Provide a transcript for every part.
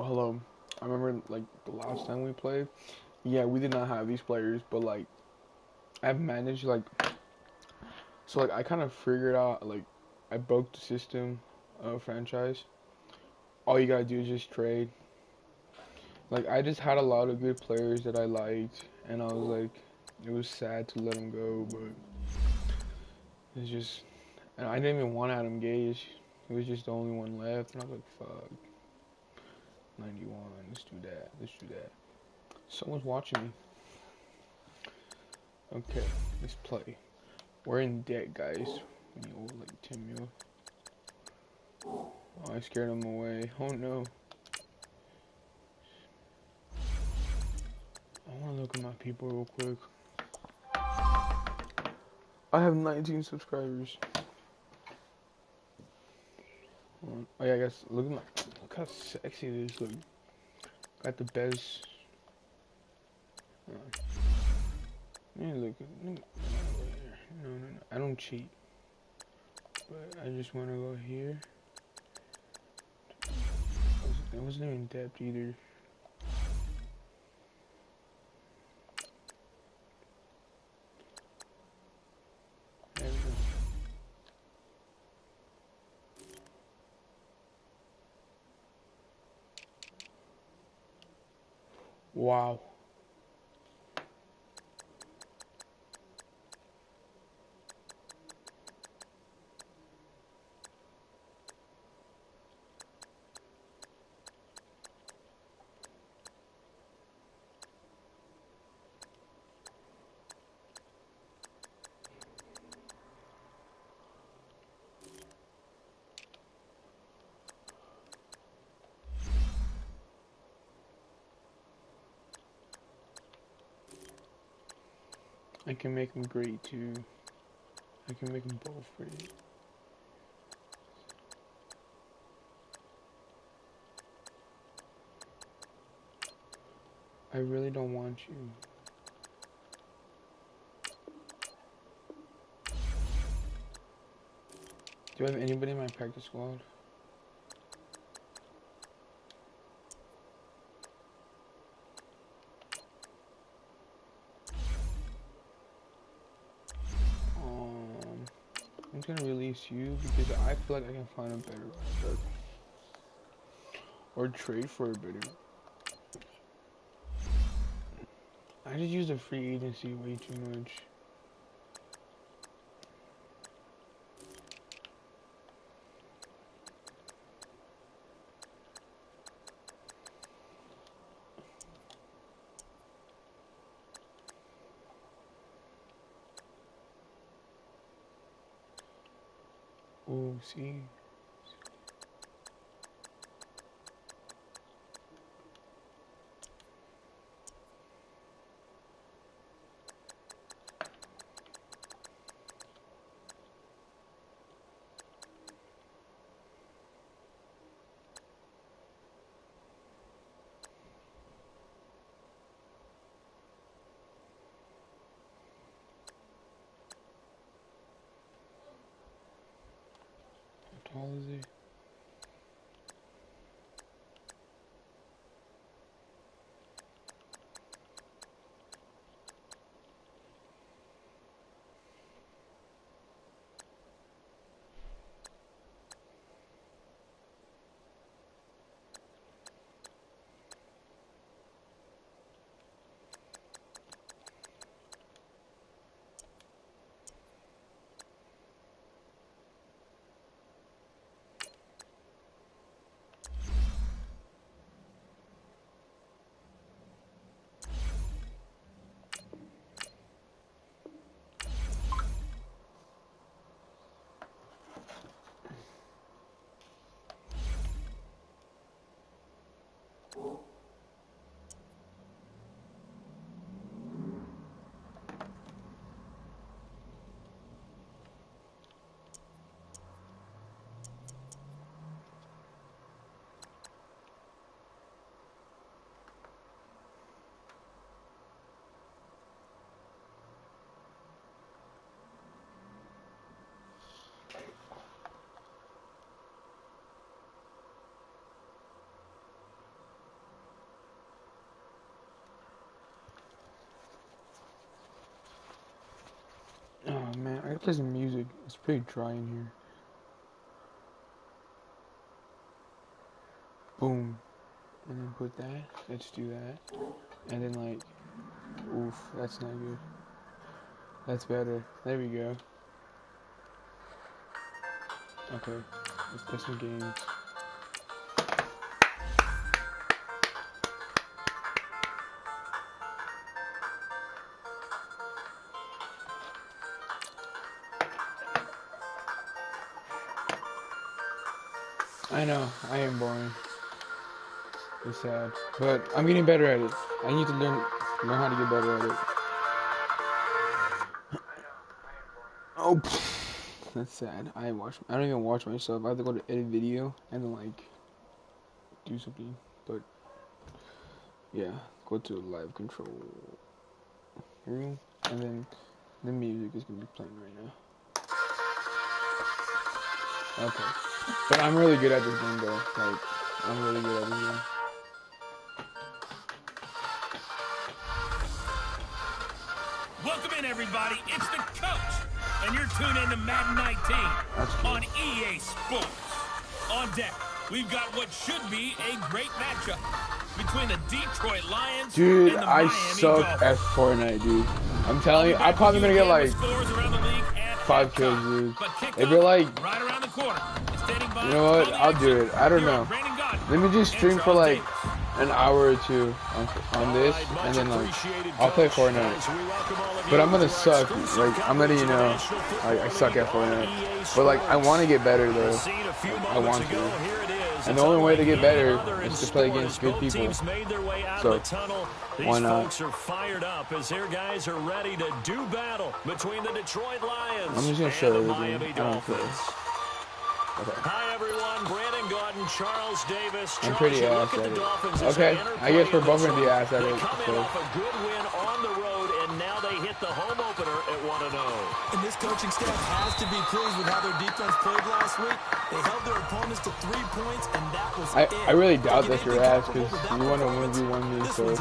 Hello. I remember like the last time we played. Yeah, we did not have these players, but like I've managed like I kind of figured out like I broke the system of franchise. All you gotta do is just trade. Like I just had a lot of good players that I liked, and I was like, it was sad to let them go, but it's just, and I didn't even want Adam Gage. He was just the only one left, and I was like, fuck, 91. Let's do that. Let's do that. Someone's watching me. Okay, let's play. We're in debt, guys. We owe like 10 mil. Oh, I scared him away. Oh no. I want to look at my people real quick. I have 19 subscribers. Oh yeah, I guess look at look how sexy it is. Look, got the best. Uh, yeah, look. No, no, no. I don't cheat, but I just want to go here. I wasn't even in depth either. There we go. Wow. I can make them great too. I can make them both great. I really don't want you. Do I have anybody in my practice squad? I'm just gonna release you because I feel like I can find a better or trade for a better. I just use the free agency way too much. Oh, see. How tall is he? gotta play some music. It's pretty dry in here. Boom. And then put that. Let's do that. And then like, oof, that's not good. That's better. There we go. Okay, let's play some games. I know, I am boring. It's sad, but I'm getting better at it. I need to learn how to get better at it. Oh, that's sad. I don't even watch myself. I have to go to edit video and then like do something. But yeah, go to live control room, and then the music is gonna be playing right now. Okay, but I'm really good at this game though. Like I'm really good at this game. Welcome in, everybody. It's the coach, and you're tuned in to Madden 19 on EA Sports. On deck, we've got what should be a great matchup between the Detroit Lions dude, and the I Miami suck Dolphins. at Fortnite, dude. I'm telling you, I'm probably gonna get like 5 kills, dude. If you're like, right around the corner, you know what? I'll do it. I don't know. Let me just stream for like an hour or two on this, and then like I'll play Fortnite. But I'm gonna suck. Like I'm letting you know, I suck at Fortnite. But like I want to get better though. I want to. And the only way to get better is to play against good people. So why not? Folks are fired up as their guys are ready to do battle between the Detroit Lions I'm just gonna show and the everything. Miami I don't care. Dolphins. Okay. Hi everyone, Brandon Gordon, Charles Davis. I'm Charles, pretty you ass look at the it. Dolphins as Okay, they enter I guess play we're both gonna be this ass at They it. come in So. off a good win on the road, and now they hit the home opener at 1-0. And this coaching staff has to be pleased with how their defense played last week. They held their opponents to 3 points, and that was it. I really doubt that you're ass because you want to 1v1 me, so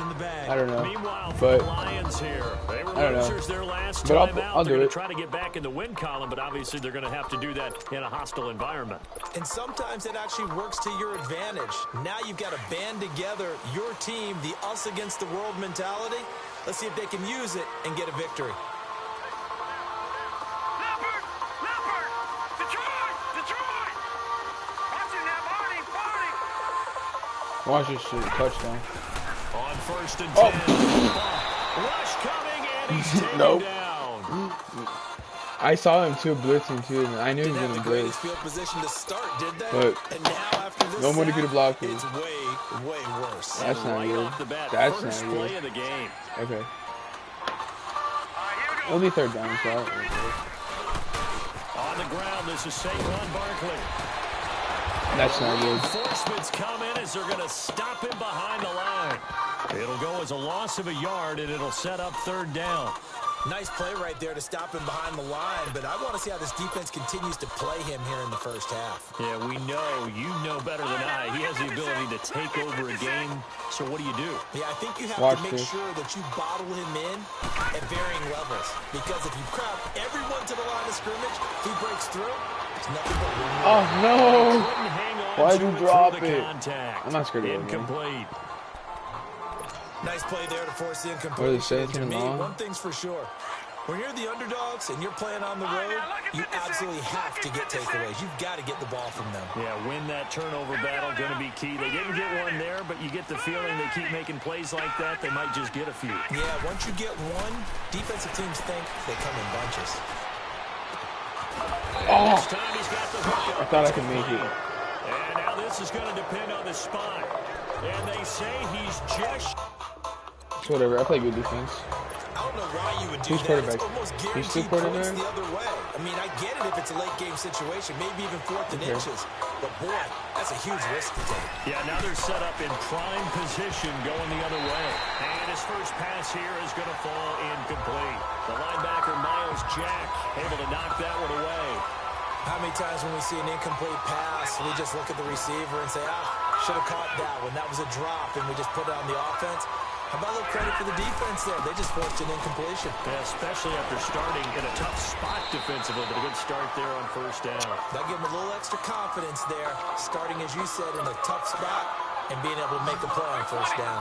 I don't know. Meanwhile, But the Lions here, they were I don't know. losers their last But time out. I'll They're do going it. to try to get back in the win column, but obviously they're going to have to do that in a hostile environment. And sometimes it actually works to your advantage. Now you've got to band together your team, the us against the world mentality. Let's see if they can use it and get a victory. watch this shit. Touchdown. On 1st and 10. Oh. Rush coming, and he's taken Nope. down. I saw him too blitzing too, and I knew he was Didn't gonna have the blitz. greatest field position to start, did they? But and now after this nobody could have blocked me. it's way worse. That's not right good. off the bat, That's first not play good. of the game. Okay. It'll be 3rd down, so I don't really care. On the ground, this is Saquon Barkley. That's not good. Reinforcements come in as they're going to stop him behind the line. It'll go as a loss of a yard, and it'll set up 3rd down. Nice play right there to stop him behind the line, but I want to see how this defense continues to play him here in the first half. Yeah, we know, you know better than I. He has the ability to take over a game, so what do you do? Yeah, I think you have Watch to make this. sure that you bottle him in at varying levels, because if you crowd everyone to the line of scrimmage, if he breaks through, it's nothing but one. Oh no! Couldn't hang on Why'd to you it drop through the it? contact. I'm not scared of it, man. Incomplete. Nice play there to force the What are they incompletion. saying To me, long? one thing's for sure. When you're the underdogs and you're playing on the road, you absolutely have to get takeaways. You've got to get the ball from them. Yeah, win that turnover battle, going to be key. They didn't get one there, but you get the feeling they keep making plays like that, they might just get a few. Yeah, once you get one, defensive teams think they come in bunches. Oh! This time he's got the hook I up. thought I could make it. And now this is going to depend on the spot. And they say he's just... It's whatever. I play good defense. I don't know why you would do Who's that. quarterback? It's almost He's still guaranteed quarterback? points the other way. I mean, I get it if it's a late game situation, maybe even 4th and Okay. inches. But boy, that's a huge risk to take. Yeah, now they're set up in prime position going the other way. And his first pass here is going to fall incomplete. The linebacker, Miles Jack, able to knock that one away. How many times when we see an incomplete pass, we just look at the receiver and say, should have caught that one. That was a drop, and we just put it on the offense. How about a little credit for the defense there? They just forced an incompletion. Yeah, especially after starting in a tough spot defensively, but a good start there on first down. That gave them a little extra confidence there, starting, as you said, in a tough spot and being able to make a play on first down.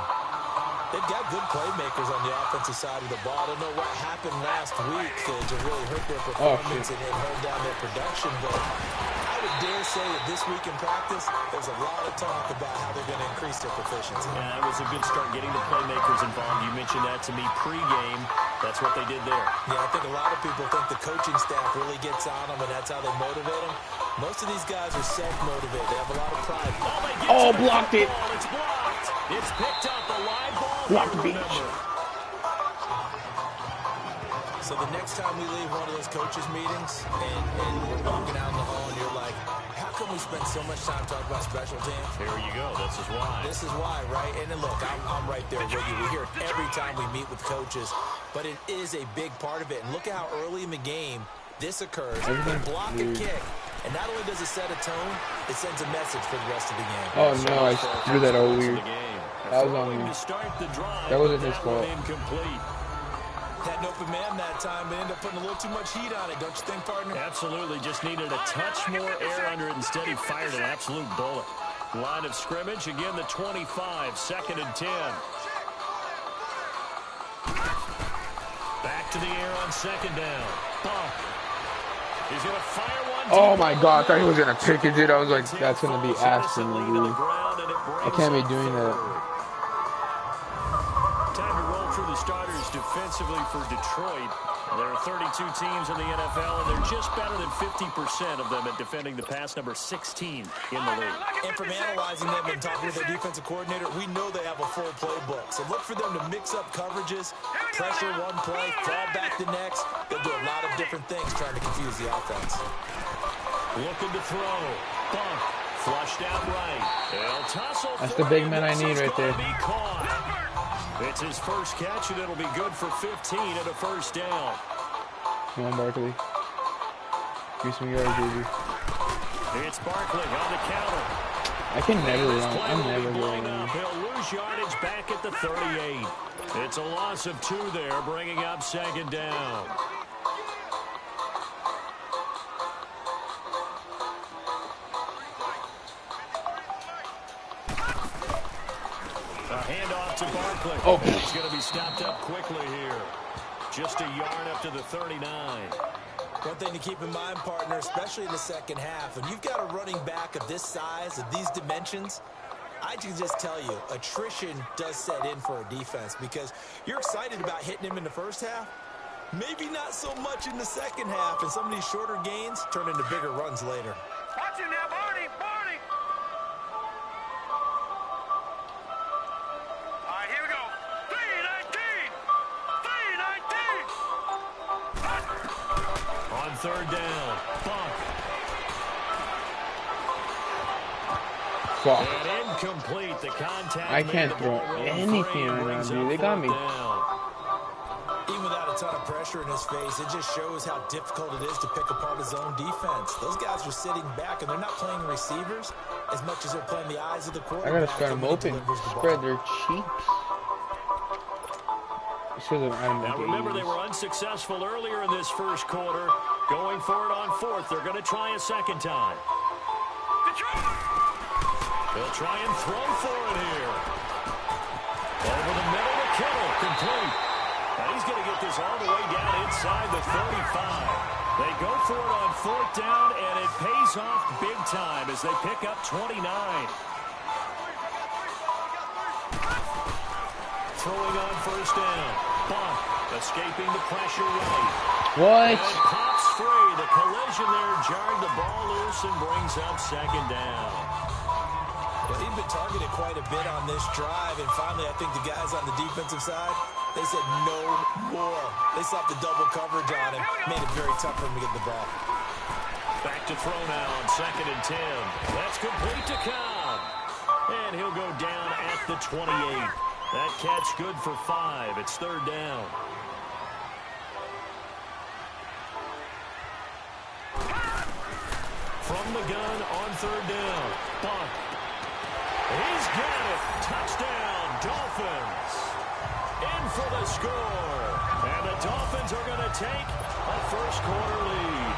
They've got good playmakers on the offensive side of the ball. I don't know what happened last week to really hurt their performance and hold down their production, but I would dare say that this week in practice, there's a lot of talk about how they're going to increase their proficiency. Yeah, that was a good start getting the playmakers involved. You mentioned that to me pregame. That's what they did there. Yeah, I think a lot of people think the coaching staff really gets on them, and that's how they motivate them. Most of these guys are self-motivated. They have a lot of pride. Oh, blocked it. It's blocked. It's picked up. A live ball. Blocked the beach. So the next time we leave one of those coaches' meetings and we're walking out in the hall and you're like, how come we spend so much time talking about special teams? Here you go. This is why. This is why, right? And then look, I'm right there with you. We hear it every time we meet with coaches, but it is a big part of it. And look at how early in the game this occurs. They block a kick. And not only does it set a tone, it sends a message for the rest of the game. Oh, no, I threw that all weird. That was on me. That wasn't his fault. Had an open man that time, but ended up putting a little too much heat on it, don't you think, partner? Absolutely. Just needed a touch more air under it. Instead, he fired an absolute bullet. Line of scrimmage, again, the 25, 2nd and 10. Back to the air on 2nd down. Bump. He's going to fire one. Oh, my God. I thought he was going to pick it, dude. I was like, that's going to be ass for me, dude. I can't be doing that. Time to roll through the starters defensively for Detroit. There are 32 teams in the NFL, and they're just better than 50% of them at defending the pass, number 16 in the league. And from analyzing them and talking with their defensive coordinator, we know they have a full playbook. So look for them to mix up coverages, pressure one play, fall back the next. They'll do a lot of different things trying to confuse the offense. Looking to throw. Bump. Flushed out right. They'll tussle. That's the big man I need right there. It's his first catch, and it'll be good for 15 and a first down. Come on, Barkley. Give me some yards, baby. It's Barkley on the counter. I can never run. I'm never going. He'll lose yardage back at the 38. It's a loss of 2 there, bringing up 2nd down. Handoff to Barkley. Oh, he's going to be stopped up quickly here. Just a yard up to the 39. One thing to keep in mind, partner, especially in the second half, when you've got a running back of this size, of these dimensions, I can just tell you, attrition does set in for a defense because you're excited about hitting him in the first half. Maybe not so much in the second half, and some of these shorter gains turn into bigger runs later. Watch him now, Barney! On 3rd down. Bump. Fuck. And incomplete. The contact. I can't throw anything right now, dude. They got me. Even without a ton of pressure in his face, it just shows how difficult it is to pick apart his own defense. Those guys are sitting back, and they're not playing receivers as much as they're playing the eyes of the quarterback. I gotta spread them open. Spread their cheeks. Now remember, they were unsuccessful earlier in this first quarter. Going for it on 4th. They're going to try a second time. They'll try and throw for it here. Over the middle to Kittle. Complete. Now he's going to get this all the way down inside the 35. They go for it on 4th down, and it pays off big time as they pick up 29. Throwing on 1st down. Bump. Escaping the pressure right. What? And it pops free. The collision there jarred the ball loose and brings up 2nd down. Well, he'd been targeted quite a bit on this drive, and finally I think the guys on the defensive side, they said no more. They slapped the double coverage on him. Made it very tough for him to get the ball. Back to throw now on 2nd and 10. That's complete to Cobb. And he'll go down at the 28. That catch good for 5. It's 3rd down. From the gun on 3rd down. Bump. He's got it. Touchdown, Dolphins. in for the score. And the Dolphins are going to take a first-quarter lead.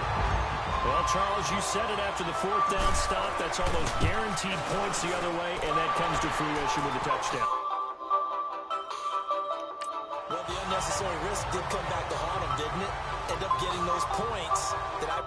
Well, Charles, you said it after the fourth down stop. That's almost guaranteed points the other way, and that comes to fruition with a touchdown. Well, the unnecessary risk did come back to haunt him, didn't it? End up getting those points that I...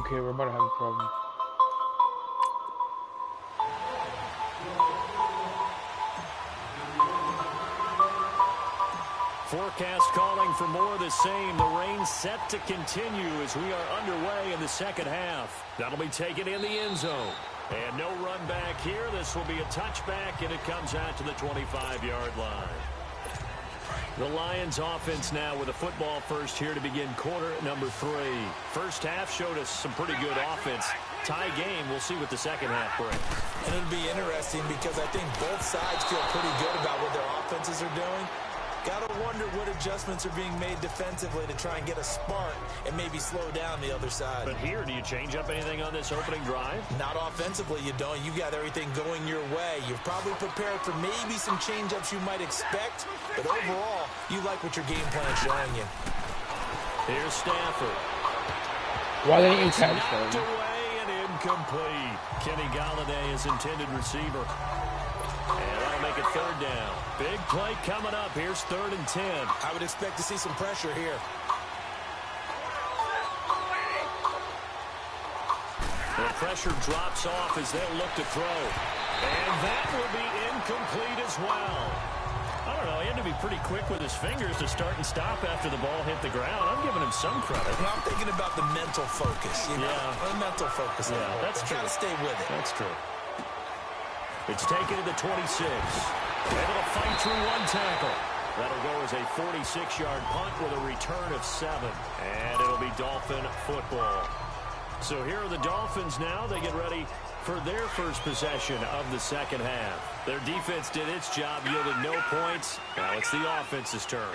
Okay, we're about to have a problem. Forecast calling for more of the same. The rain set to continue as we are underway in the second half. That'll be taken in the end zone. And no run back here. This will be a touchback, and it comes out to the 25-yard line. The Lions offense now with a football first here to begin quarter number 3. First half showed us some pretty good offense. Tie game. We'll see what the second half brings. And it'll be interesting because I think both sides feel pretty good about what their offenses are doing. Got to wonder what adjustments are being made defensively to try and get a spark and maybe slow down the other side. But here, do you change up anything on this opening drive? Not offensively, you don't. You got everything going your way. You've probably prepared for maybe some change-ups you might expect, but overall, you like what your game plan is showing you. Here's Stafford. Why they ain't catch knocked away and incomplete. Kenny Galladay is intended receiver. And that'll make it third down. Big play coming up. Here's 3rd and 10. I would expect to see some pressure here. The pressure drops off as they'll look to throw. And that will be incomplete as well. I don't know. He had to be pretty quick with his fingers to start and stop after the ball hit the ground. I'm giving him some credit. Well, I'm thinking about the mental focus. You know? Yeah. The mental focus. Yeah, that's true. Got to stay with it. That's true. It's taken to the 26. Able to fight through one tackle. That'll go as a 46-yard punt with a return of 7. And it'll be Dolphin football. So here are the Dolphins now. They get ready for their first possession of the second half. Their defense did its job, yielded no points. Now it's the offense's turn.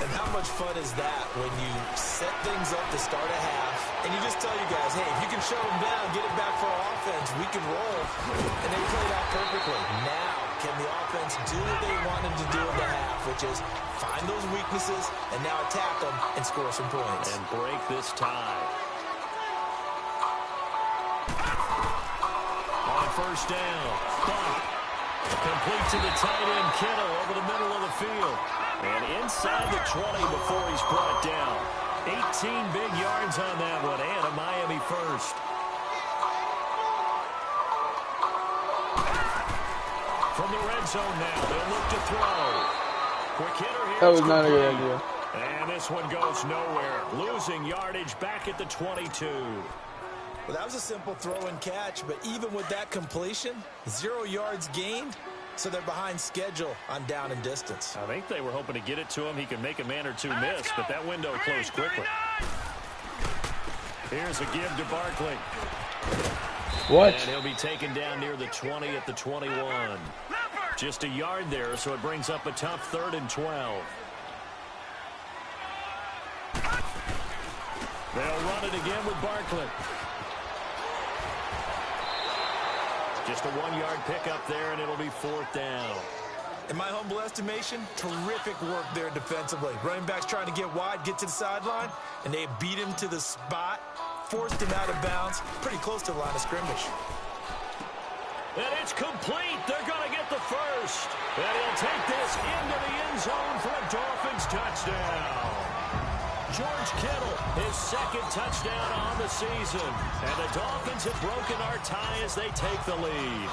And how much fun is that when you set things up to start a half and you just tell you guys, hey, if you can shut them down, get it back for our offense, we can roll. And they played out perfectly. Now, can the offense do what they wanted to do in the half, which is find those weaknesses and now attack them and score some points. And break this tie. On first down, complete to the tight end, Kittle, over the middle of the field. And inside the 20 before he's brought down. 18 big yards on that one, and a Miami first. From the red zone now, they'll look to throw. Quick hitter here. That was not a good idea. And this one goes nowhere. Losing yardage back at the 22. Well, that was a simple throw and catch, but even with that completion, 0 yards gained. So they're behind schedule on down and distance. I think they were hoping to get it to him. He could make a man or two miss, but that window closed quickly. Here's a give to Barkley. What? And he'll be taken down near the 20 at the 21. Just a yard there, so it brings up a tough 3rd and 12. They'll run it again with Barkley. Just a 1-yard pickup there, and it'll be 4th down. In my humble estimation, terrific work there defensively. Running backs trying to get wide, get to the sideline, and they beat him to the spot. forced him out of bounds, pretty close to the line of scrimmage. And it's complete. They're going to get the first. And he'll take this into the end zone for a Dolphins touchdown. George Kittle, his second touchdown on the season. And the Dolphins have broken our tie as they take the lead.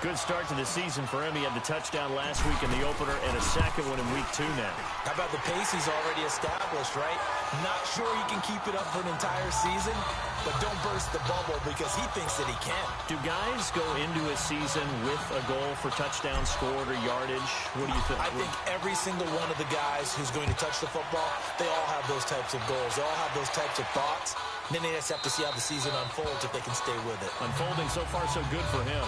Good start to the season for him. He had the touchdown last week in the opener and a second one in week 2 now. How about the pace he's already established, right? Not sure he can keep it up for an entire season, but don't burst the bubble because he thinks that he can. Do guys go into a season with a goal for touchdown scored or yardage? What do you think? I think every single one of the guys who's going to touch the football, they all have those types of goals. They all have those types of thoughts. And then they just have to see how the season unfolds if they can stay with it. Unfolding so far so good for him.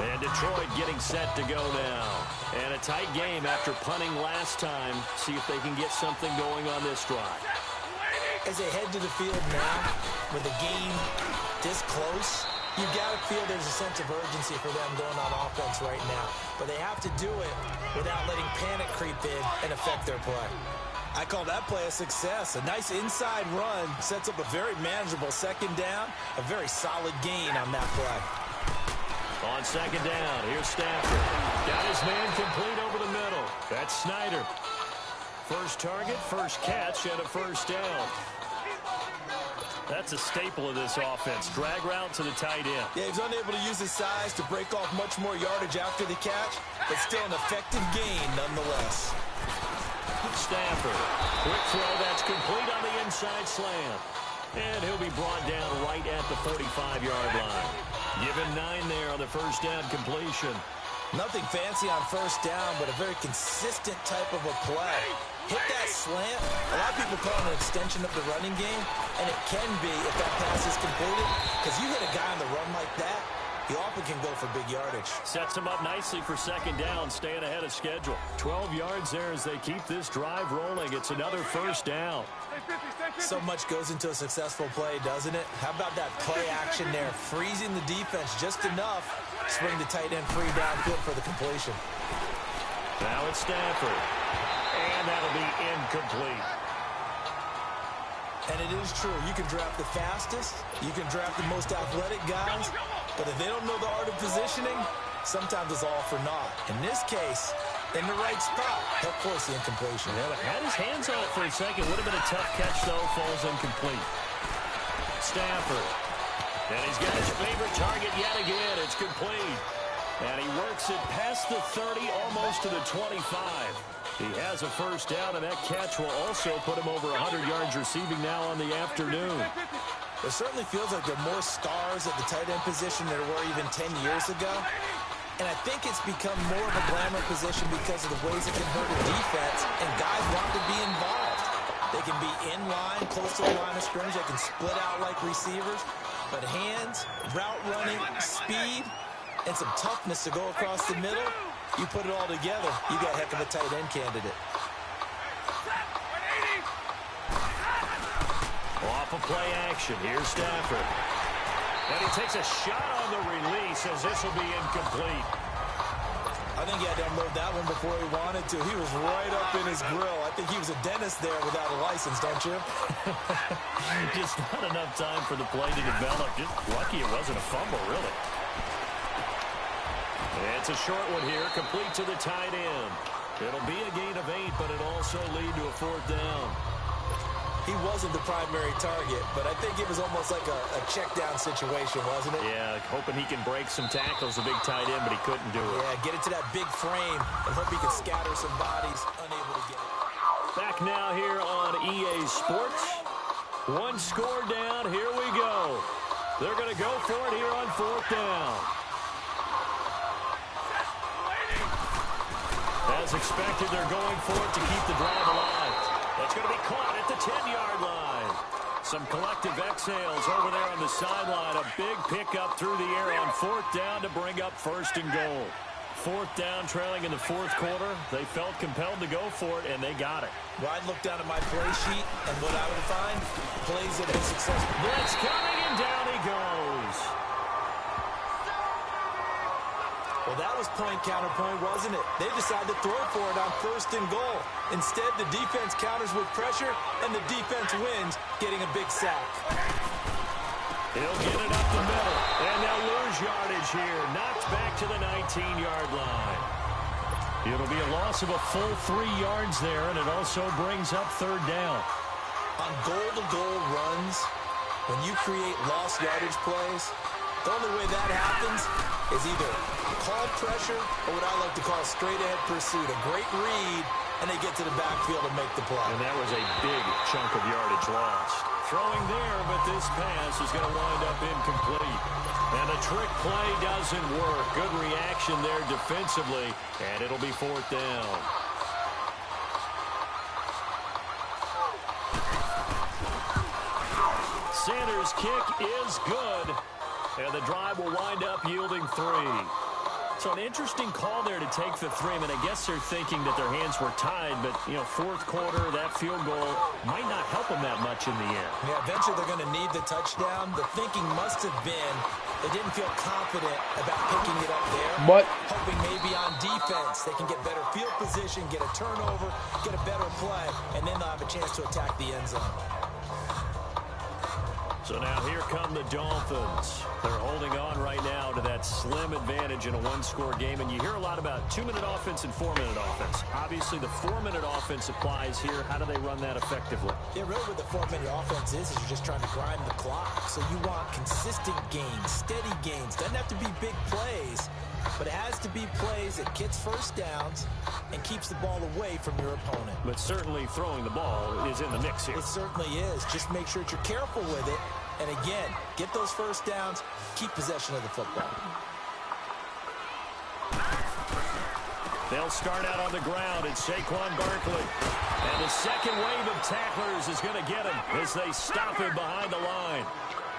And Detroit getting set to go now. And a tight game after punting last time. See if they can get something going on this drive. As they head to the field now, with the game this close, you've got to feel there's a sense of urgency for them going on offense right now. But they have to do it without letting panic creep in and affect their play. I call that play a success. A nice inside run sets up a very manageable second down. A very solid gain on that play. On second down, here's Stafford. Got his man complete over the middle. That's Snyder. First target, first catch, and a first down. That's a staple of this offense. Drag route to the tight end. Yeah, he's unable to use his size to break off much more yardage after the catch, but still an effective gain nonetheless. Stafford. Quick throw that's complete on the inside slant. And he'll be brought down right at the 45-yard line. Give him 9 there on the first down completion. Nothing fancy on first down, but a very consistent type of a play. Hit that slant. A lot of people call it an extension of the running game, and it can be if that pass is completed, because you hit a guy on the run like that, he often can go for big yardage. Sets him up nicely for second down, staying ahead of schedule. 12 yards there as they keep this drive rolling. It's another first down. So much goes into a successful play, doesn't it? How about that play action there? Freezing the defense just enough to bring the tight end free downfield for the completion. Now it's Stafford. And that'll be incomplete. And it is true. You can draft the fastest. You can draft the most athletic guys. But if they don't know the art of positioning, sometimes it's all for naught. In this case, in the right spot, help force the incompletion. Yeah, but had his hands on it for a second. Would have been a tough catch, though. Falls incomplete. Stafford. And he's got his favorite target yet again. It's complete. And he works it past the 30, almost to the 25. He has a first down, and that catch will also put him over 100 yards receiving now on the afternoon. It certainly feels like there are more stars at the tight end position than there were even 10 years ago. And I think it's become more of a glamour position because of the ways it can hurt a defense, and guys want to be involved. They can be in line, close to the line of scrimmage. They can split out like receivers. But hands, route running, speed, and some toughness to go across the middle, you put it all together, you got a heck of a tight end candidate. Off of play action, here's Stafford. And he takes a shot on the release as this will be incomplete. I think he had to unload that one before he wanted to. He was right up in his grill. I think he was a dentist there without a license, don't you? Just not enough time for the play to develop. Just lucky it wasn't a fumble, really. It's a short one here, complete to the tight end. It'll be a gain of 8, but it'll also lead to a fourth down. He wasn't the primary target, but I think it was almost like a check-down situation, wasn't it? Yeah, hoping he can break some tackles, a big tight end, but he couldn't do it. Yeah, get it to that big frame and hope he can scatter some bodies, unable to get it. Back now here on EA Sports. One score down, here we go. They're going to go for it here on fourth down. As expected, they're going for it to keep the drive alive. That's going to be caught at the 10-yard line. Some collective exhales over there on the sideline. A big pickup through the air on fourth down to bring up first and goal. Fourth down, trailing in the fourth quarter. They felt compelled to go for it, and they got it. Well, I'd look down at my play sheet, and what I would find, plays that have been successful. Blitz coming, and down he goes. Well, that was point counterpoint, wasn't it? They decided to throw for it on 1st and goal. Instead, the defense counters with pressure, and the defense wins, getting a big sack. He'll get it up the middle, and they'll lose yardage here. Knocked back to the 19-yard line. It'll be a loss of a full 3 yards there, and it also brings up 3rd down. On goal-to-goal runs, when you create lost yardage plays, the only way that happens is either call pressure or what I like to call straight-ahead pursuit. A great read, and they get to the backfield and make the play. And that was a big chunk of yardage lost. Throwing there, but this pass is going to wind up incomplete. And the trick play doesn't work. Good reaction there defensively, and it'll be 4th down. Sanders' kick is good, and the drive will wind up yielding 3. So an interesting call there to take the 3. I mean, I guess they're thinking that their hands were tied, but, you know, 4th quarter, that field goal might not help them that much in the end. Yeah, eventually they're going to need the touchdown. The thinking must have been they didn't feel confident about picking it up there. But hoping maybe on defense they can get better field position, get a turnover, get a better play, and then they'll have a chance to attack the end zone. So now here come the Dolphins. They're holding on right now to that slim advantage in a 1-score game. And you hear a lot about 2-minute offense and 4-minute offense. Obviously, the 4-minute offense applies here. How do they run that effectively? Yeah, really what the 4-minute offense is you're just trying to grind the clock. So you want consistent gains, steady gains. Doesn't have to be big plays, but it has to be plays that gets first downs and keeps the ball away from your opponent. But certainly throwing the ball is in the mix here. It certainly is. Just make sure that you're careful with it. And again, get those first downs, keep possession of the football. They'll start out on the ground. It's Saquon Barkley. And the second wave of tacklers is going to get him as they stop him behind the line.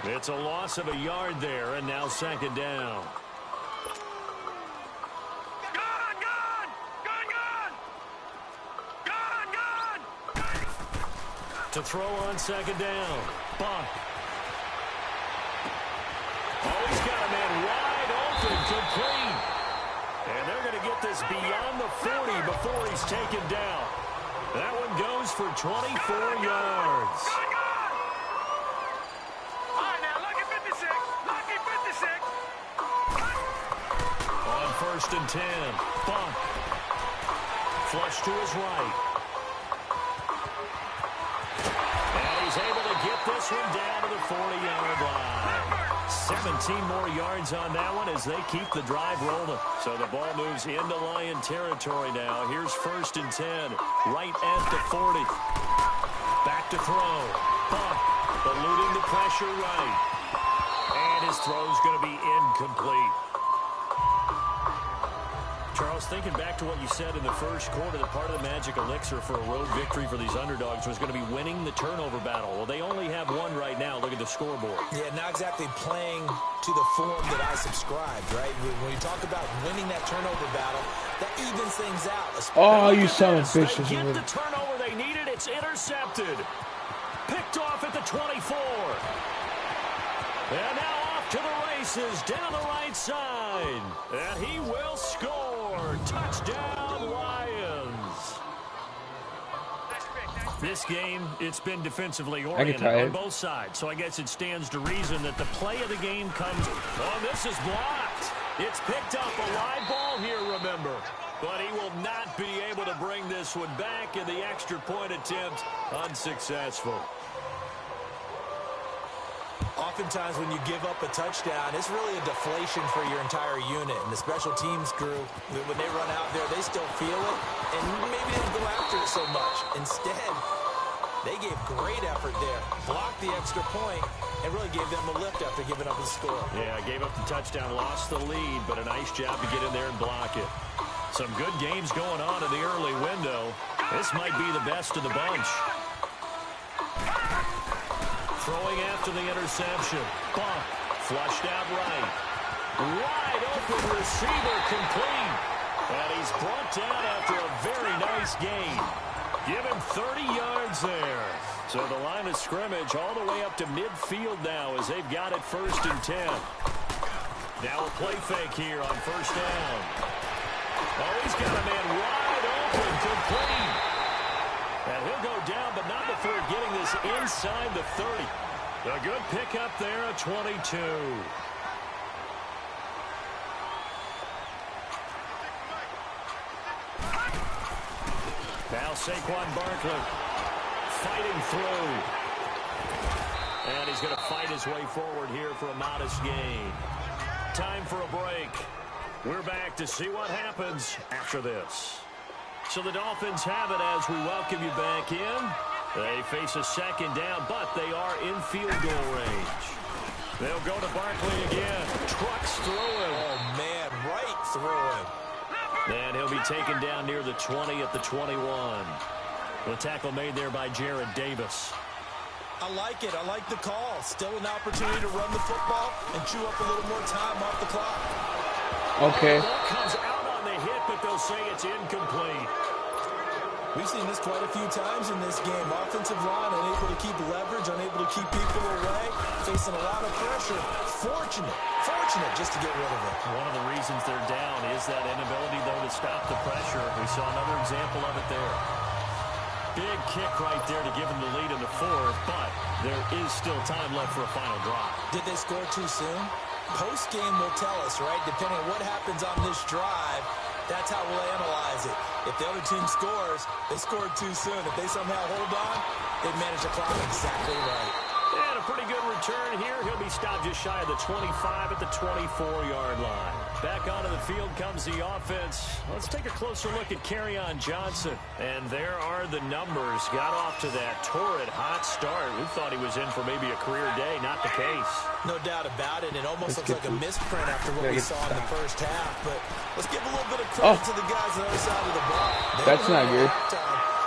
It's a loss of a yard there, and now 2nd down. To throw on 2nd down. Buck. Oh, he's got a man wide open, complete. And they're going to get this beyond the 40 before he's taken down. That one goes for 24 yards. All right, now, lucky 56. Lucky 56. On 1st and 10, Buck. Flush to his right. And he's able to get this one down to the 40-yard line. 17 more yards on that one as they keep the drive rolling. So the ball moves into Lion territory now. Here's 1st and 10, right at the 40. Back to throw. Buck eluding the pressure right. And his throw's going to be incomplete. Charles, thinking back to what you said in the first quarter, that part of the magic elixir for a road victory for these underdogs was going to be winning the turnover battle. Well, they only have one right now. Look at the scoreboard. Yeah, not exactly playing to the form that I subscribed, right? When you talk about winning that turnover battle, that evens things out. oh, you son of a bitch! They get the turnover they needed. It's intercepted. Picked off at the 24. And now off to the races down the right side. And he will score. Touchdown, Lions. This game, it's been defensively oriented on both sides. So I guess it stands to reason that the play of the game comes. Oh, this is blocked. It's picked up a live ball here, remember. But he will not be able to bring this one back, and the extra point attempt unsuccessful. Oftentimes when you give up a touchdown, it's really a deflation for your entire unit. And the special teams crew, when they run out there, they still feel it. And maybe they don't go after it so much. Instead, they gave great effort there. Blocked the extra point and really gave them a lift after giving up the score. Yeah, gave up the touchdown, lost the lead, but a nice job to get in there and block it. Some good games going on in the early window. This might be the best of the bunch. Throwing after the interception. Buck flushed out right. Wide open receiver complete. And he's brought down after a very nice gain. Give him 30 yards there. So the line of scrimmage all the way up to midfield now as they've got it 1st and 10. Now a play fake here on first down. Oh, he's got a man wide open, complete. And he'll go down, but not before getting this inside the 30. A good pickup there at 22. Now Saquon Barkley fighting through. And he's going to fight his way forward here for a modest gain. Time for a break. We're back to see what happens after this. So the Dolphins have it as we welcome you back in. They face a second down, but they are in field goal range. They'll go to Barkley again. Trucks through him. Oh, man, right through him. And he'll be taken down near the 20 at the 21. The tackle made there by Jared Davis. I like it. I like the call. Still an opportunity to run the football and chew up a little more time off the clock. Okay. Comes out on the hit, but they'll say it's incomplete. We've seen this quite a few times in this game. Offensive line unable to keep leverage, unable to keep people away, facing a lot of pressure. Fortunate just to get rid of it. One of the reasons they're down is that inability, though, to stop the pressure. We saw another example of it there. Big kick right there to give them the lead in the fourth, but there is still time left for a final drive. Did they score too soon? Post-game will tell us, right? Depending on what happens on this drive, that's how we'll analyze it. If the other team scores, they scored too soon. If they somehow hold on, they manage the clock exactly right. And a pretty good return here. He'll be stopped just shy of the 25 at the 24-yard line. Back onto the field comes the offense. Let's take a closer look at Kerryon Johnson. And there are the numbers. Got off to that torrid hot start. We thought he was in for maybe a career day. Not the case. No doubt about it. It almost looks like a misprint after what we saw in the first half. But let's give a little bit of credit to the guys on the other side of the ball. That's not good.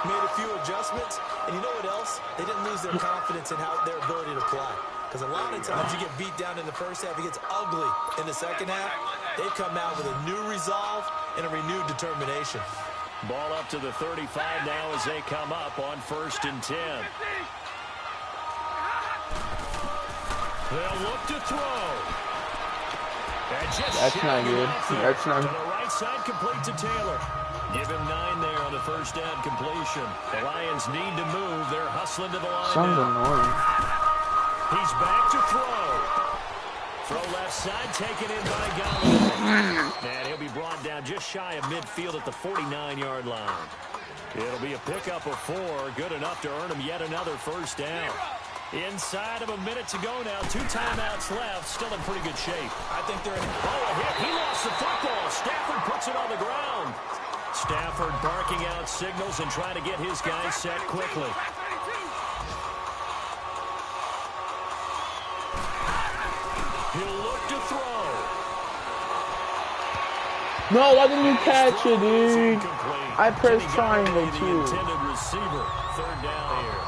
Made a few adjustments. And you know what else? They didn't lose their confidence in their ability to play. Because a lot of times you get beat down in the first half, it gets ugly in the second half. They've come out with a new resolve and a renewed determination. Ball up to the 35 now as they come up on 1st and 10. They'll look to throw. That's not good. That's not good. To the right side, complete to Taylor. Give him 9 there on the first down completion. The Lions need to move. They're hustling to the line. Sounds annoying. He's back to throw. Throw left side, taken in by Golladay. And he'll be brought down just shy of midfield at the 49-yard line. It'll be a pickup of 4. Good enough to earn him yet another first down. Inside of a minute to go now. 2 timeouts left. Still in pretty good shape. I think they're in. Oh, a hit. He lost the football. Stafford puts it on the ground. Stafford barking out signals and trying to get his guys set quickly. He'll look to throw. No, why didn't you catch it, dude? I pressed triangle, too. Intended receiver. 3rd down here.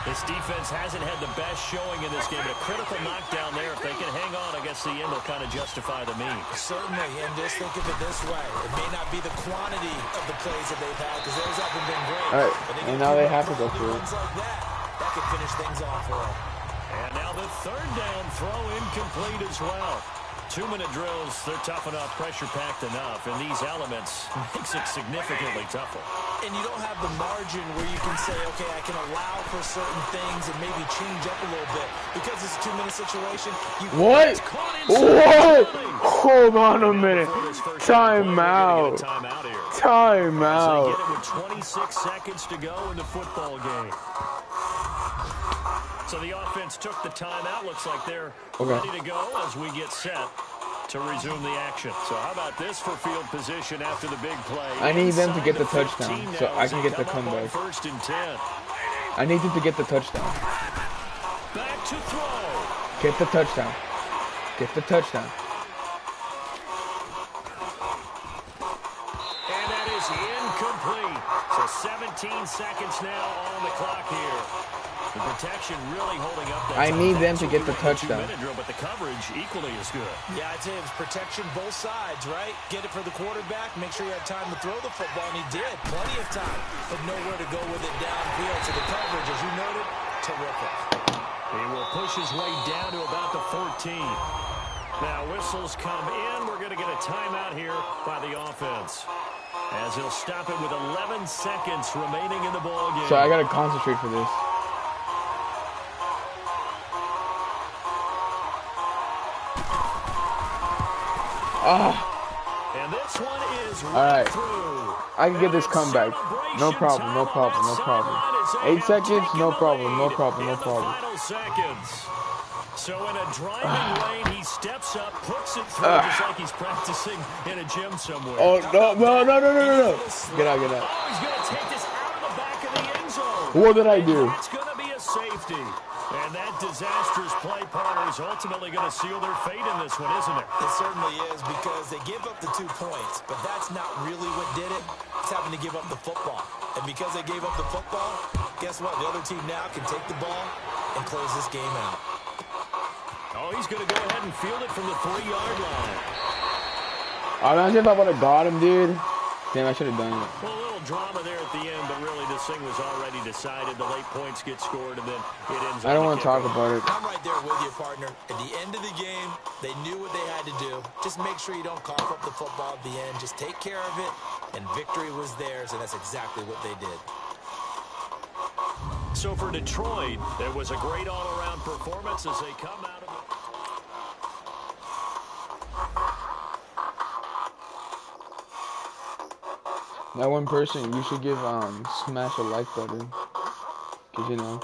This defense hasn't had the best showing in this game. A critical knockdown there. If they can hang on, I guess the end will kind of justify the means. Certainly, and just think of it this way. It may not be the quantity of the plays that they've had, because those haven't been great. All right, and now they have to go through it. That could finish things off for them. And now the 3rd down throw incomplete as well. 2-minute drills, they're tough enough, pressure-packed enough, and these elements makes it significantly tougher. And you don't have the margin where you can say, okay, I can allow for certain things and maybe change up a little bit. Because it's a 2-minute situation. What? What? Hold on a minute. Time out. Time out. They get it with 26 seconds to go in the football game. So the offense took the timeout. Looks like they're ready to go as we get set to resume the action. So how about this for field position after the big play? I need them to get the touchdown so I can get the comeback. 1st and 10. I need them to get the touchdown. Back to throw. Get the touchdown. Get the touchdown. And that is incomplete. So 17 seconds now on the clock here. The protection really holding up. I need them to get the touchdown. Drill, but the coverage equally as good. Yeah, I'd say it's protection both sides, right? Get it for the quarterback, make sure you have time to throw the football, and he did. Plenty of time, but nowhere to go with it downfield. So the coverage, as you noted, terrific. He will push his way down to about the 14. Now whistles come in. We're going to get a timeout here by the offense, as he'll stop it with 11 seconds remaining in the ball game. So I gotta concentrate for this. And this one is Alright. through. I can get this comeback. No problem, no problem, no problem. 8 seconds, no problem, no problem, no problem. Final seconds. So in a driving lane, he steps up, puts it through just like he's practicing in a gym somewhere. Oh, no. Get out. Oh, he's going to take this out of the back of the end zone. What did I do? It's going to be a safety. And that disastrous play, partner, is ultimately going to seal their fate in this one, isn't it? It certainly is, because they give up the 2 points, but that's not really what did it. It's having to give up the football. And because they gave up the football, guess what? The other team now can take the ball and close this game out. Oh, he's going to go ahead and field it from the 3-yard line. Imagine if I would have got him, dude. Damn, I should have done it. Well, a little drama there at the end, but really this thing was already decided. The late points get scored, and then it ends up. I don't want to talk about it. I'm right there with you, partner. At the end of the game, they knew what they had to do. Just make sure you don't cough up the football at the end. Just take care of it, and victory was theirs, and that's exactly what they did. So for Detroit, there was a great all-around performance as they come out of it. That one person, you should give smash a like button, cause you know.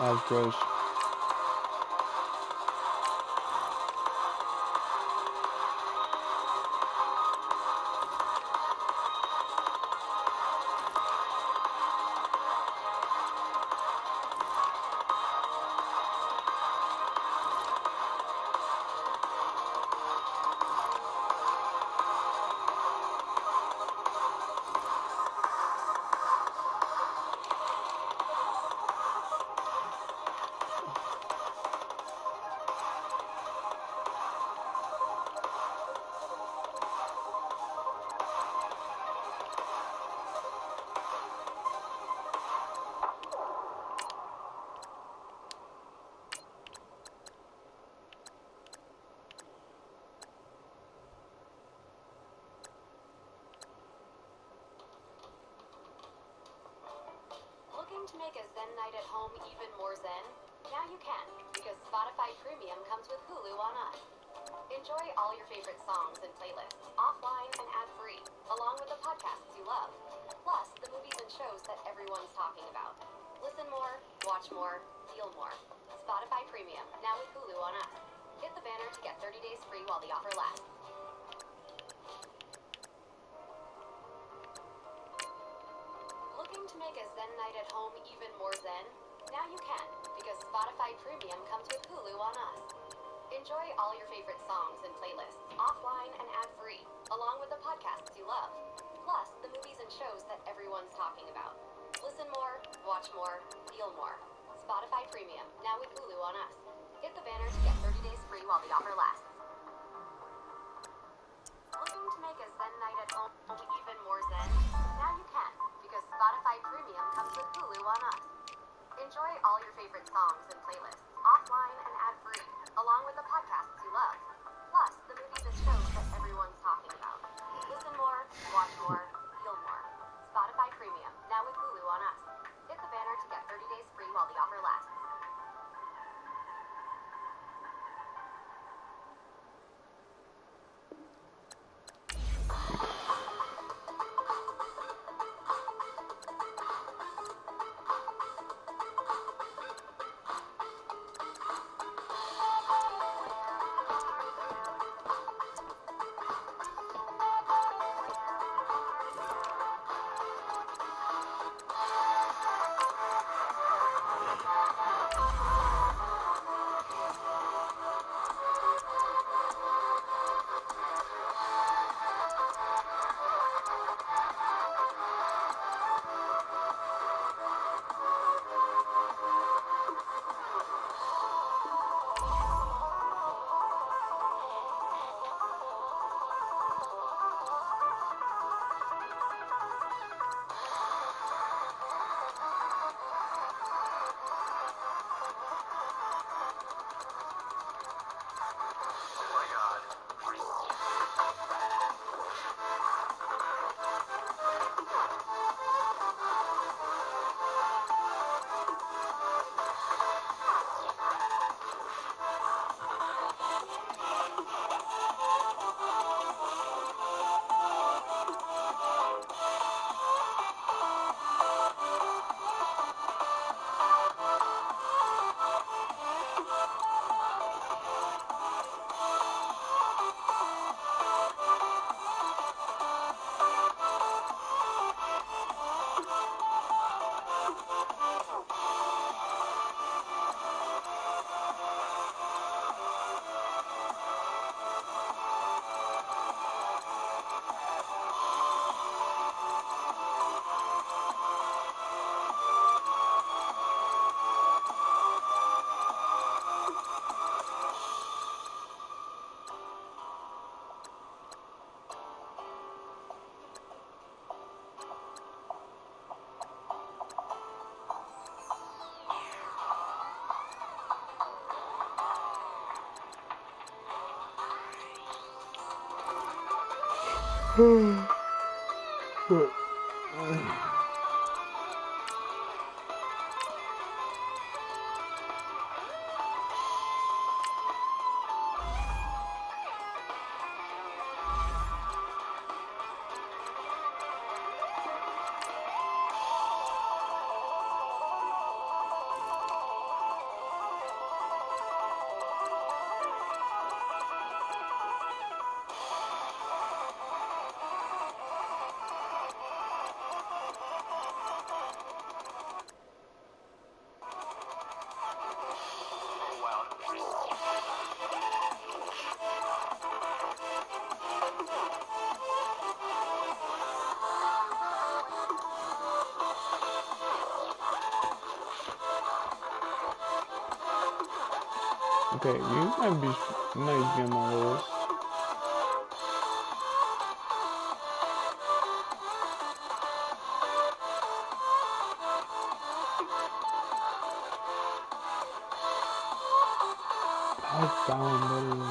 That's gross. To make a Zen night at home even more zen? Now you can, because Spotify Premium comes with Hulu on us. Enjoy all your favorite songs and playlists, offline and ad-free, along with the podcasts you love. Plus, the movies and shows that everyone's talking about. Listen more, watch more, feel more. Spotify Premium, now with Hulu on us. Hit the banner to get 30 days free while the offer lasts. Looking to make a Zen night at home even more zen? Now you can, because Spotify Premium comes with Hulu on us. Enjoy all your favorite songs and playlists, offline and ad-free, along with the podcasts you love. Plus, the movies and shows that everyone's talking about. Listen more, watch more, feel more. Spotify Premium, now with Hulu on us. Hit the banner to get 30 days free while the offer lasts. Looking to make a Zen night at home even more zen? Now you can, because Spotify Premium comes with Hulu on us. Enjoy all your favorite songs and playlists, offline and ad-free, along with the podcasts you love. Plus, the movies and shows that everyone's talking about. Listen more, watch more, feel more. Spotify Premium, now with Hulu on us. Hit the banner to get 30 days free while the offer lasts. Okay, you might be nice game on this. How's down, buddy?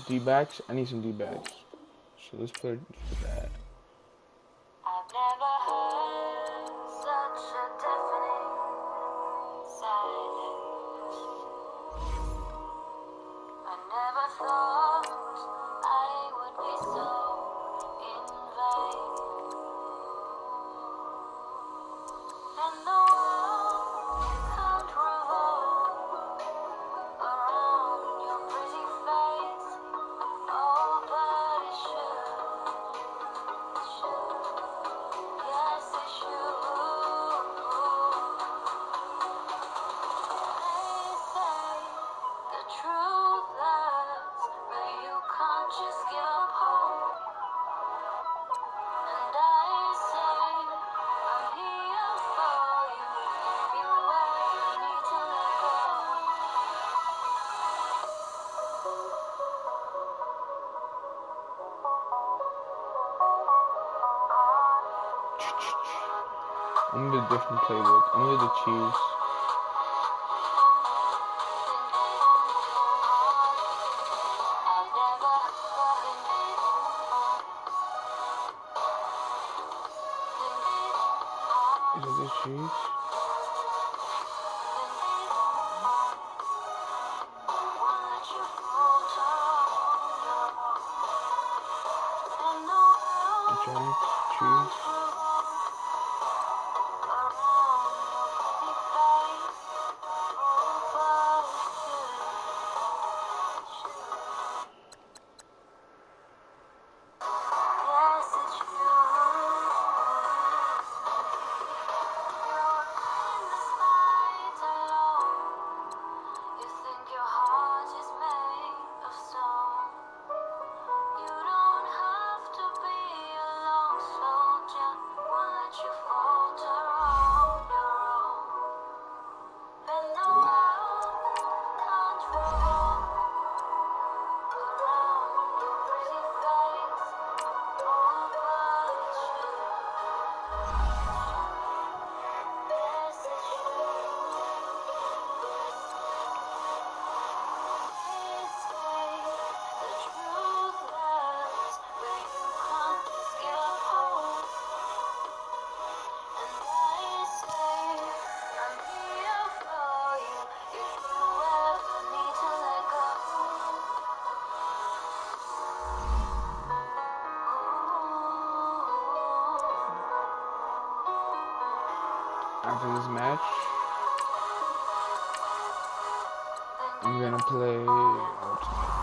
D-backs? I need some D-backs. So let's put that. I've never heard such a deafening silence. I never thought I would be so in vain. And the world can't revolve around your pretty face. Oh, but it should. Yes, it should. They say the truth hurts, but you can't just give up hope. And I say I'm here for you if you ever need to let go. I'm gonna do a different playbook. I'm gonna do the Chiefs. Is it the Chiefs? Giants, Chiefs. After this match, I'm gonna play Ultimate.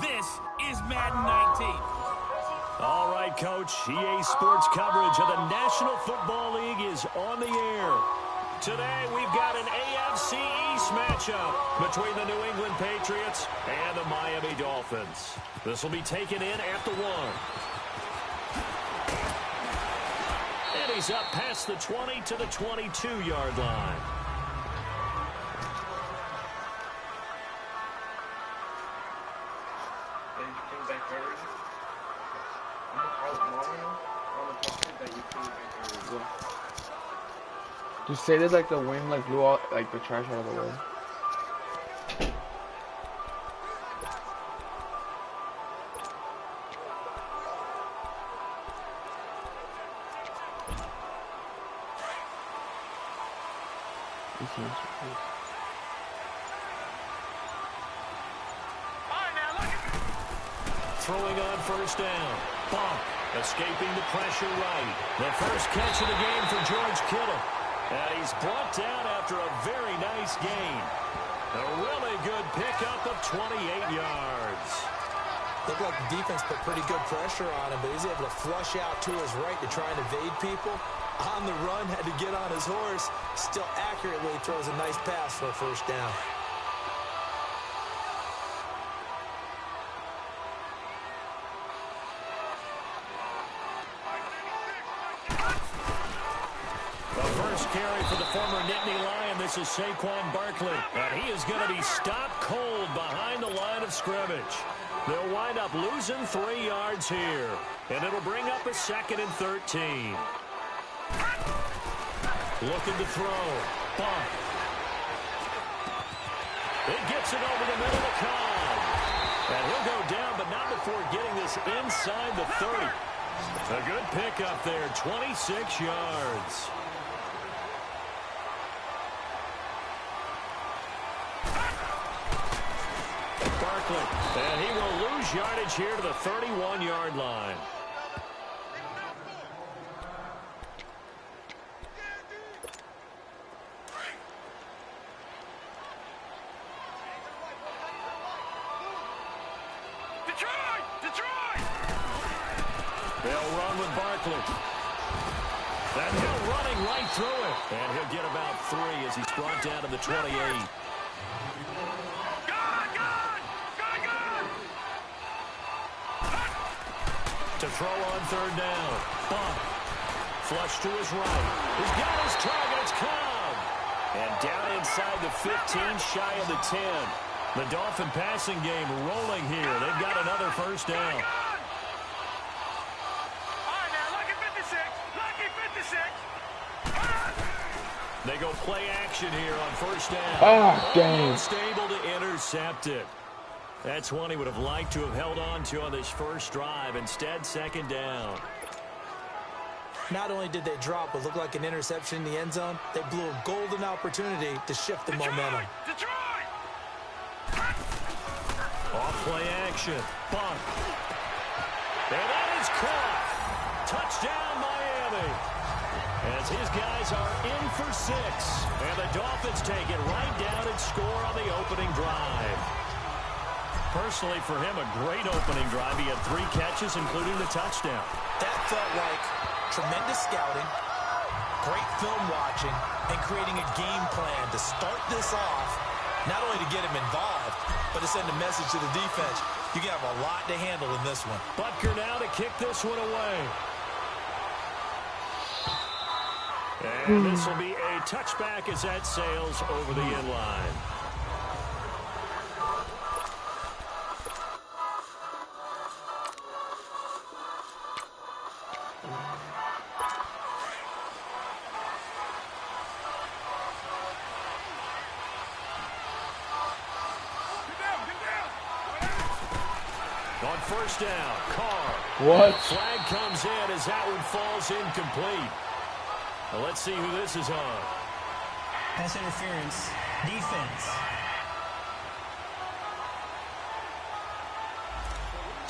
This is Madden 19. All right, Coach. EA Sports coverage of the National Football League is on the air. Today, we've got an AFC East matchup between the New England Patriots and the Miami Dolphins. This will be taken in at the 1. And he's up past the 20 to the 22-yard line. Just say that like the wind like blew out like the trash out of the way. Throwing on first down. Bump. Escaping the pressure right. The first catch of the game for George Kittle. And he's brought down after a very nice gain. A really good pickup of 28 yards. Looked like the defense put pretty good pressure on him, but he's able to flush out to his right to try and evade people. On the run, had to get on his horse. Still accurately throws a nice pass for a first down. Carry for the former Nittany Lion. This is Saquon Barkley. And he is going to be stopped cold behind the line of scrimmage. They'll wind up losing 3 yards here. And it'll bring up a 2nd and 13. Looking to throw. Bump. He gets it over the middle of Cobb. And he'll go down, but not before getting this inside the 30. A good pickup there, 26 yards. And he will lose yardage here to the 31-yard line. Detroit! They'll run with Barkley. And he'll running right through it. And he'll get about 3 as he's brought down to the 28. To throw on third down. Bump. Flush to his right. He's got his target. It's Cobb. And down inside the 15, shy of the 10. The Dolphin passing game rolling here. They've got another first down. All right, now, lucky 56. Lucky 56. They go play action here on first down. Oh, dang. Almost able to intercept it. That's one he would have liked to have held on to on this first drive. Instead, 2nd down. Not only did they drop what looked like an interception in the end zone, they blew a golden opportunity to shift the momentum. Detroit! Off play action. Bump. And that is caught. Touchdown, Miami. As his guys are in for 6. And the Dolphins take it right down and score on the opening drive. Personally, for him, a great opening drive. He had 3 catches, including the touchdown. That felt like tremendous scouting, great film watching, and creating a game plan to start this off, not only to get him involved, but to send a message to the defense. You have a lot to handle in this one. Butker now to kick this one away. And this will be a touchback as that sails over the end line. On first down, Carr. What? Flag comes in as that one falls incomplete. Well, let's see who this is on. Pass interference. Defense.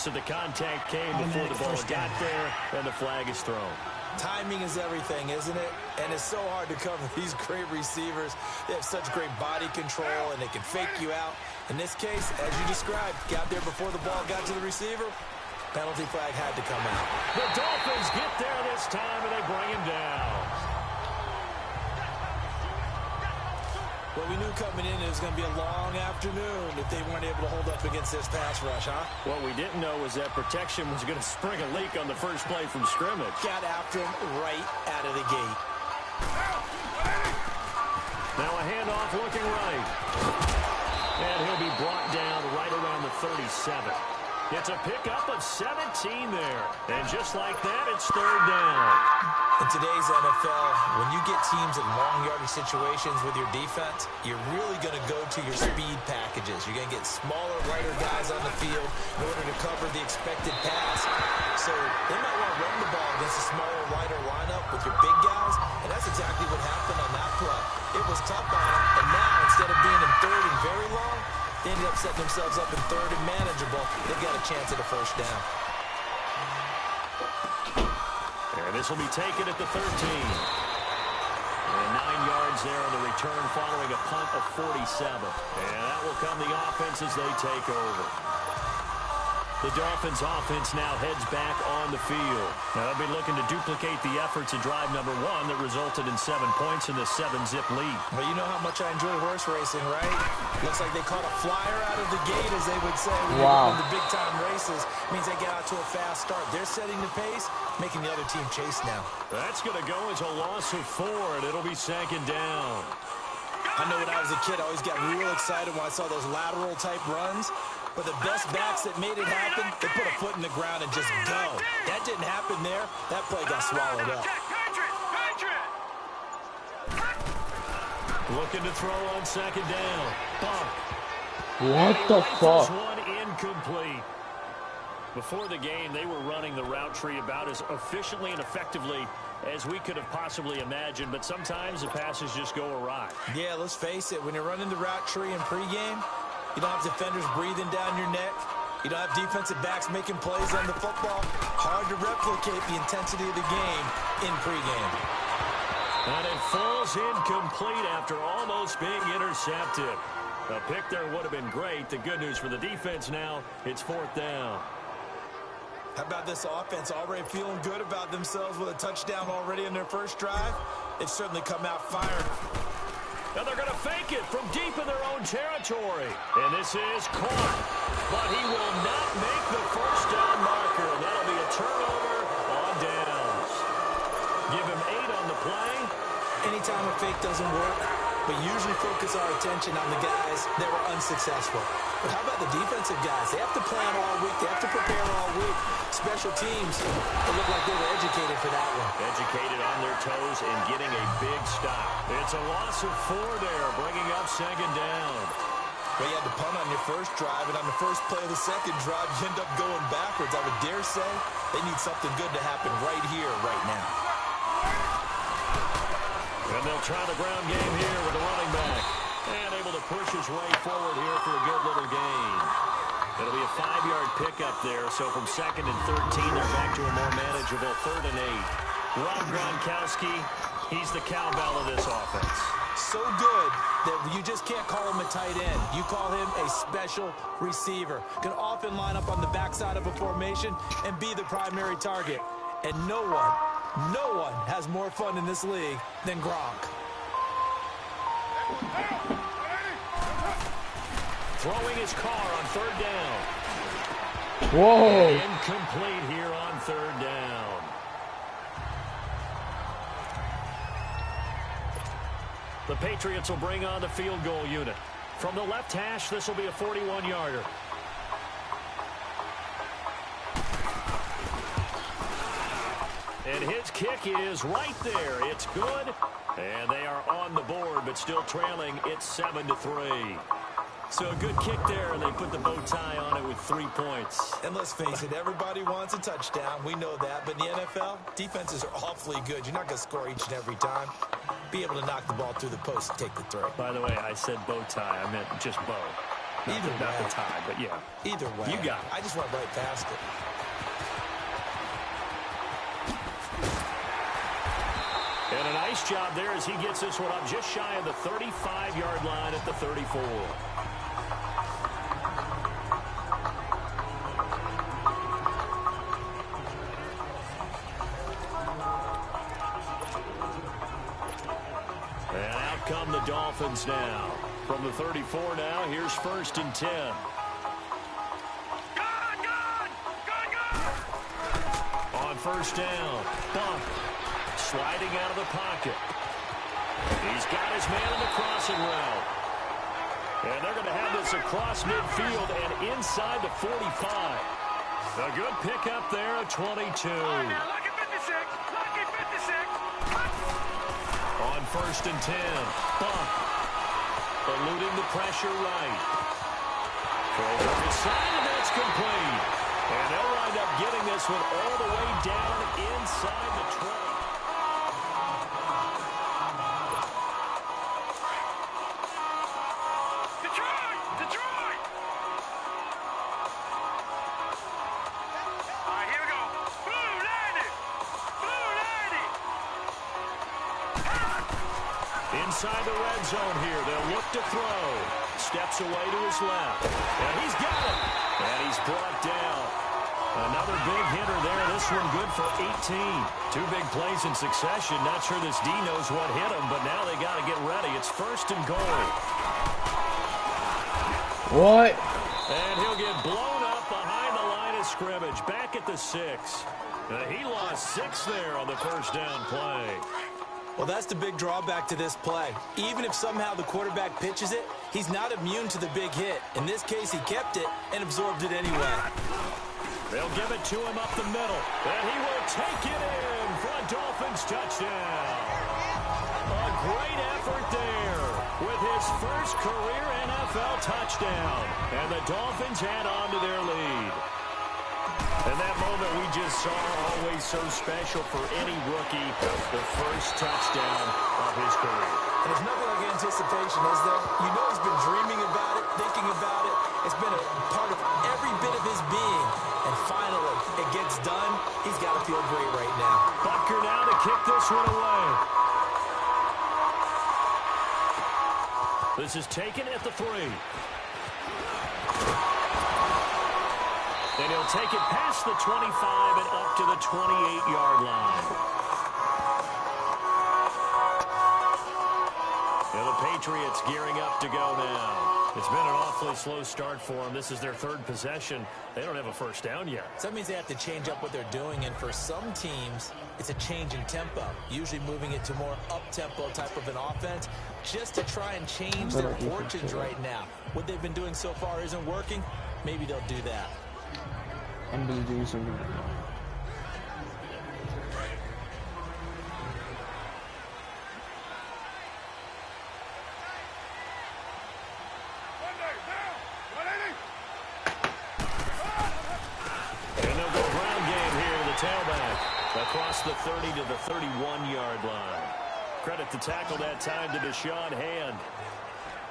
So the contact came before the ball got there, and the flag is thrown. Timing is everything, isn't it? And it's so hard to cover these great receivers. They have such great body control, and they can fake you out. In this case, as you described, got there before the ball got to the receiver. Penalty flag had to come out. The Dolphins get there this time, and they bring him down. Well, we knew coming in it was going to be a long afternoon if they weren't able to hold up against this pass rush, huh? What we didn't know was that protection was going to spring a leak on the first play from scrimmage. Got after him right out of the gate. Now a handoff looking right. And he'll be brought down right around the 37. It's a pickup of 17 there. And just like that, it's third down. In today's NFL, when you get teams in long yardage situations with your defense, you're really going to go to your speed packages. You're going to get smaller, lighter guys on the field in order to cover the expected pass. So they might want to run the ball against a smaller, lighter lineup with your big guys, and that's exactly what happened on that play. It was tough on them, and now instead of being in third and very long, they ended up setting themselves up in third and manageable. They've got a chance at a first down. And this will be taken at the 13. And 9 yards there on the return following a punt of 47. And that will come the offense as they take over. The Dolphins offense now heads back on the field. Now they'll be looking to duplicate the efforts of drive number 1 that resulted in 7 points in the 7-zip lead. Well, you know how much I enjoy horse racing, right? Looks like they caught a flyer out of the gate, as they would say, when you're in the big-time races. Means they get out to a fast start. They're setting the pace, making the other team chase now. That's going to go as a loss of 4, and it'll be second down. I know when I was a kid, I always got real excited when I saw those lateral-type runs. But the best backs that made it happen, they put a foot in the ground and just go. That didn't happen there. That play got swallowed up. Looking to throw on second down. Bump. What the fuck? One incomplete. Before the game, they were running the route tree about as efficiently and effectively as we could have possibly imagined, but sometimes the passes just go awry. Yeah, let's face it. When you're running the route tree in pregame, you don't have defenders breathing down your neck. You don't have defensive backs making plays on the football. Hard to replicate the intensity of the game in pregame. And it falls incomplete after almost being intercepted. A pick there would have been great. The good news for the defense now, it's fourth down. How about this offense already feeling good about themselves with a touchdown already in their first drive? They've certainly come out firing. And they're going to fake it from deep in their own territory. And this is caught. But he will not make the first down marker. That'll be a turnover on downs. Give him 8 on the play. Anytime a fake doesn't work, we usually focus our attention on the guys that were unsuccessful. But how about the defensive guys? They have to plan all week. They have to prepare all week. Special teams, they look like they were educated for that one. Educated on their toes and getting a big stop. It's a loss of 4 there, bringing up second down. Well, you had to punt on your first drive, and on the first play of the second drive, you end up going backwards. I would dare say they need something good to happen right here, right now. And they'll try the ground game here with the running back. And able to push his way forward here for a good little gain. It'll be a 5-yard pickup there. So from second and 13, they're back to a more manageable third and 8. Rob Gronkowski, he's the cowbell of this offense. So good that you just can't call him a tight end. You call him a special receiver. Can often line up on the backside of a formation and be the primary target. And no one has more fun in this league than Gronk. Throwing his car on third down. Whoa. Incomplete here on third down. The Patriots will bring on the field goal unit. From the left hash, this will be a 41-yarder. And his kick is right there. It's good. And they are on the board, but still trailing. It's 7-3. So a good kick there, and they put the bow tie on it with 3 points. And let's face it, everybody wants a touchdown. We know that. But in the NFL, defenses are awfully good. You're not going to score each and every time. Be able to knock the ball through the post and take the throw. By the way, I said bow tie. I meant just bow. Not the tie, but yeah. Either way. You got it. I just went right past it. And a nice job there as he gets this one up just shy of the 35-yard line at the 34. And out come the Dolphins now. From the 34 now, here's 1st and 10. On 1st down, bump. Sliding out of the pocket. He's got his man in the crossing route. And they're going to have this across midfield and inside the 45. A good pickup there at 22. On 1st and 10, bump. Eluding the pressure right. Throws over his side, and that's complete. And they'll wind up getting this one all the way down inside the 20. Inside the red zone here. They'll look to throw. Steps away to his left. And he's got it. And he's brought down. Another big hitter there. This one good for 18. 2 big plays in succession. Not sure this D knows what hit him, but now they got to get ready. It's 1st and goal. What? And he'll get blown up behind the line of scrimmage. Back at the 6. He lost 6 there on the 1st down play. Well, that's the big drawback to this play. Even if somehow the quarterback pitches it, he's not immune to the big hit. In this case, he kept it and absorbed it anyway. They'll give it to him up the middle, and he will take it in for a Dolphins touchdown. A great effort there with his first career NFL touchdown, and the Dolphins add on to their lead. And that moment we just saw, always so special for any rookie, the first touchdown of his career. And there's nothing like anticipation, is there? You know he's been dreaming about it, thinking about it. It's been a part of every bit of his being. And finally, it gets done. He's got to feel great right now. Butker now to kick this one away. This is taken at the 3. And he'll take it past the 25 and up to the 28-yard line. And the Patriots gearing up to go now. It's been an awfully slow start for them. This is their 3rd possession. They don't have a 1st down yet. So that means they have to change up what they're doing, and for some teams, it's a change in tempo, usually moving it to more up-tempo type of an offense, just to try and change their fortunes right now. What they've been doing so far isn't working. Maybe they'll do that. I'm busy doing something right now. And they'll go ground game here to the tailback. Across the 30 to the 31-yard line. Credit the tackle that time to Deshaun Hand.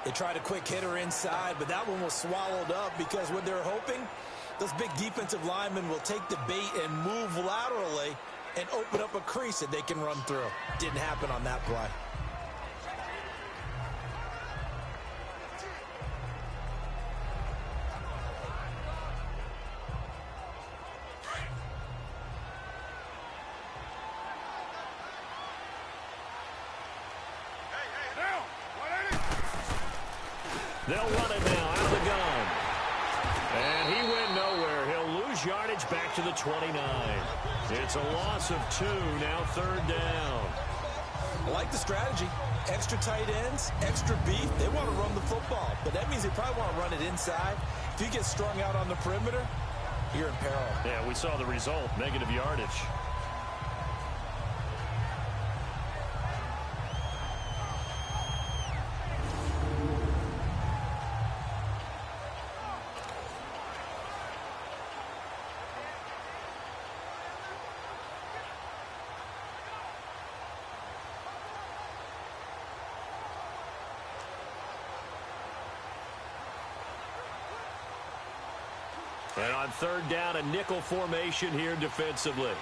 They tried a quick hitter inside, but that one was swallowed up because what they're hoping, those big defensive linemen will take the bait and move laterally and open up a crease that they can run through. Didn't happen on that play. They'll run it now out of the gun. And he went nowhere. He'll lose yardage back to the 29. It's a loss of 2, now 3rd down. I like the strategy. Extra tight ends, extra beef. They want to run the football, but that means they probably want to run it inside. If you get strung out on the perimeter, you're in peril. Yeah, we saw the result, negative yardage. And on 3rd down, a nickel formation here defensively.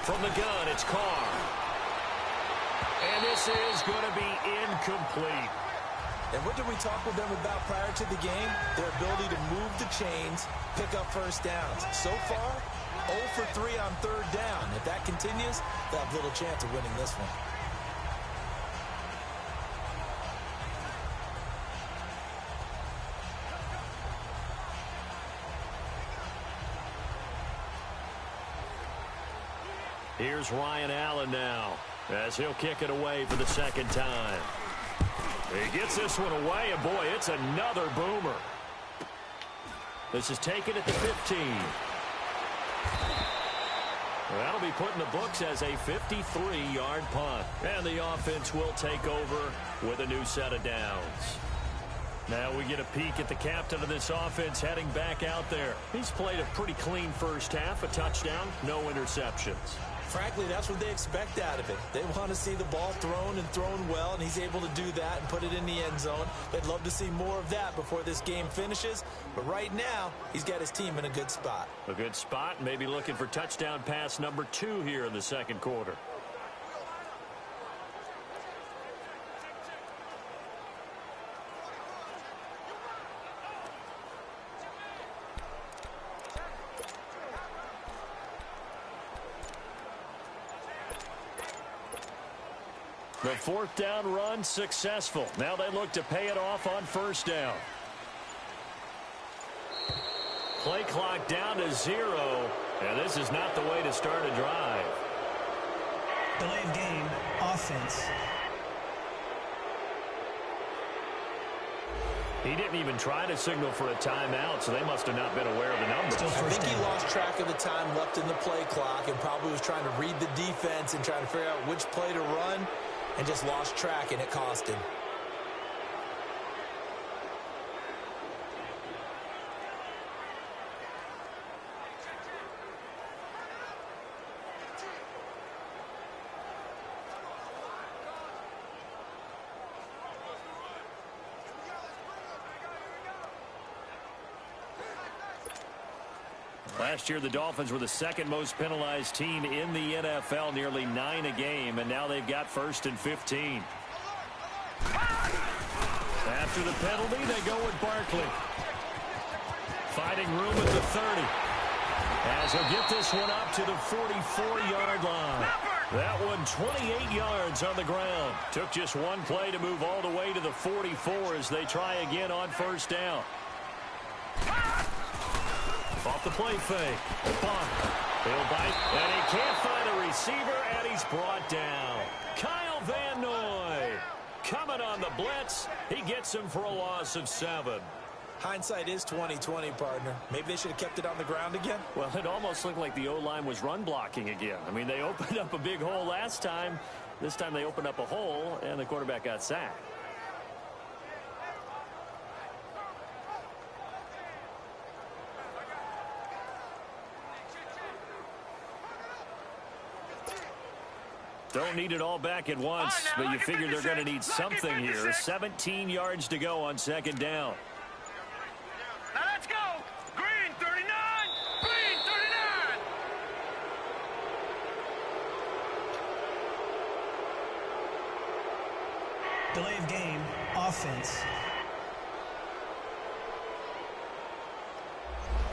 From the gun, it's Carr. And this is going to be incomplete. And what did we talk with them about prior to the game? Their ability to move the chains, pick up 1st downs. So far, 0 for 3 on third down. If that continues, they'll have little chance of winning this one. Here's Ryan Allen now as he'll kick it away for the second time. He gets this one away, and boy, it's another boomer. This is taken at the 15. That'll be put in the books as a 53-yard punt. And the offense will take over with a new set of downs. Now we get a peek at the captain of this offense heading back out there. He's played a pretty clean first half, a touchdown, no interceptions. Frankly, that's what they expect out of it. They want to see the ball thrown and thrown well, and he's able to do that and put it in the end zone. They'd love to see more of that before this game finishes. But right now, he's got his team in a good spot. A good spot, maybe looking for touchdown pass number 2 here in the second quarter. The fourth down run successful. Now they look to pay it off on first down. Play clock down to 0. And this is not the way to start a drive. Delay of game, offense. He didn't even try to signal for a timeout, so they must have not been aware of the numbers. I think he lost track of the time left in the play clock and probably was trying to read the defense and trying to figure out which play to run. And just lost track, and it cost him. Last year, the Dolphins were the second most penalized team in the NFL, nearly 9 a game, and now they've got 1st and 15. After the penalty, they go with Barkley. Finding room at the 30. As he'll get this one up to the 44-yard line. That one 28 yards on the ground. Took just one play to move all the way to the 44 as they try again on first down. Off the play fake. Bump. He'll bite, and he can't find a receiver, and he's brought down. Kyle Van Noy coming on the blitz. He gets him for a loss of 7. Hindsight is 20/20, partner. Maybe they should have kept it on the ground again. Well, it almost looked like the O-line was run blocking again. I mean, they opened up a big hole last time. This time they opened up a hole, and the quarterback got sacked. Don't need it all back at once, but you figure they're going to need something here. 17 yards to go on second down. Now let's go. Green 39. Green 39. Delay of game, offense.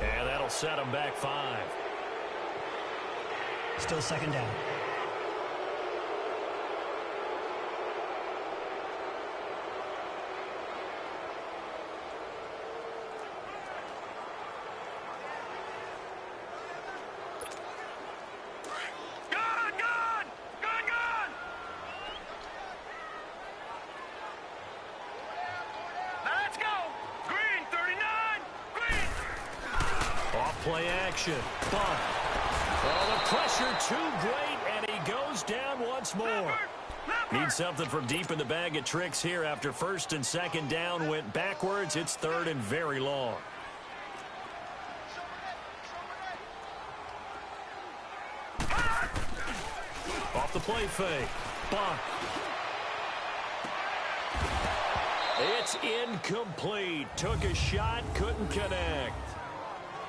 And that'll set them back 5. Still second down. Play action. Bump. Oh, the pressure too great, and he goes down once more. Need something from deep in the bag of tricks here after first and second down went backwards. It's third and very long. Off the play fake. Bump. It's incomplete. Took a shot, couldn't connect.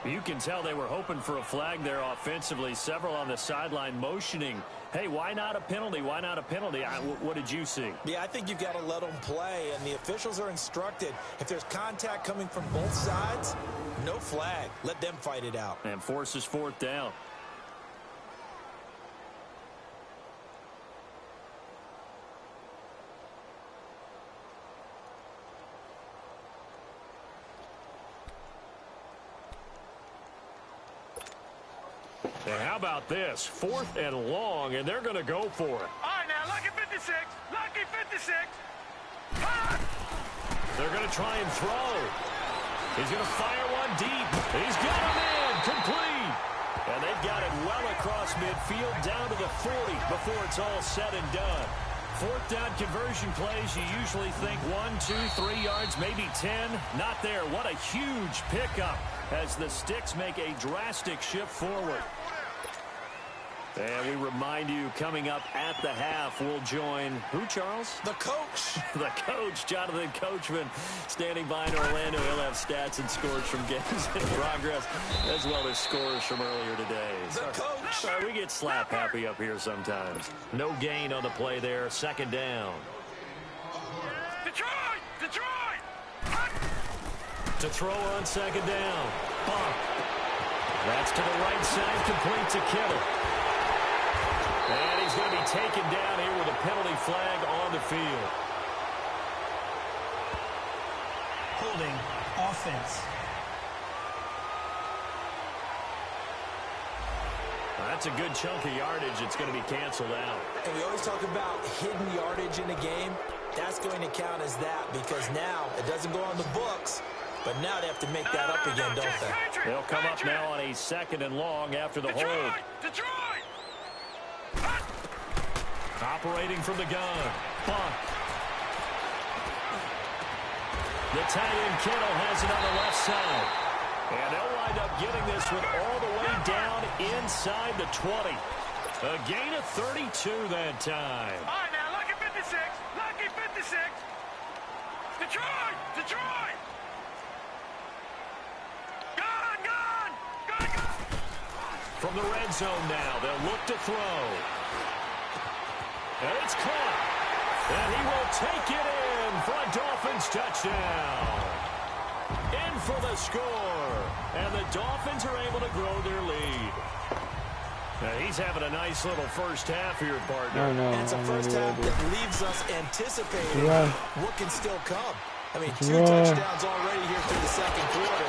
You can tell they were hoping for a flag there offensively. Several on the sideline motioning, hey, why not a penalty? Why not a penalty? What did you see? Yeah, I think you've got to let them play, and the officials are instructed. If there's contact coming from both sides, no flag. Let them fight it out. And forces fourth down. And how about this? 4th and long, and they're going to go for it. All right, now, lucky 56. Lucky 56. They're going to try and throw. He's going to fire one deep. He's got him in. Complete. And they've got it well across midfield down to the 40 before it's all said and done. 4th down conversion plays, you usually think 1, 2, 3 yards, maybe 10. Not there. What a huge pickup as the Sticks make a drastic shift forward. And we remind you, coming up at the half, we'll join who, Charles? The coach. The coach, Jonathan Coachman, standing by in Orlando. He'll have stats and scores from games in progress, as well as scores from earlier today. The coach. Sorry, we get slap happy up here sometimes. No gain on the play there. 2nd down. Detroit! Detroit! To throw on 2nd down. Bump. That's to the right side, complete to Kittle. And he's going to be taken down here with a penalty flag on the field. Holding offense. That's a good chunk of yardage. It's going to be canceled out. And we always talk about hidden yardage in a game. That's going to count as that because now it doesn't go on the books, but now they have to make that up again, don't they? They'll come up now on a 2nd and long after the hold. Detroit! Operating from the gun. Bunt. The tight end Kittle has it on the left side. And they'll wind up getting this one all the way down inside the 20. A gain of 32 that time. All right, now, lucky 56. Lucky 56. Detroit! Detroit! Gone! Gone! Gone! From the red zone now, they'll look to throw. And it's caught. And he will take it in for a Dolphins touchdown. In for the score. And the Dolphins are able to grow their lead. Now he's having a nice little first half here, partner. And it's a first half that leaves us anticipating what can still come. I mean, 2 touchdowns already here through the 2nd quarter.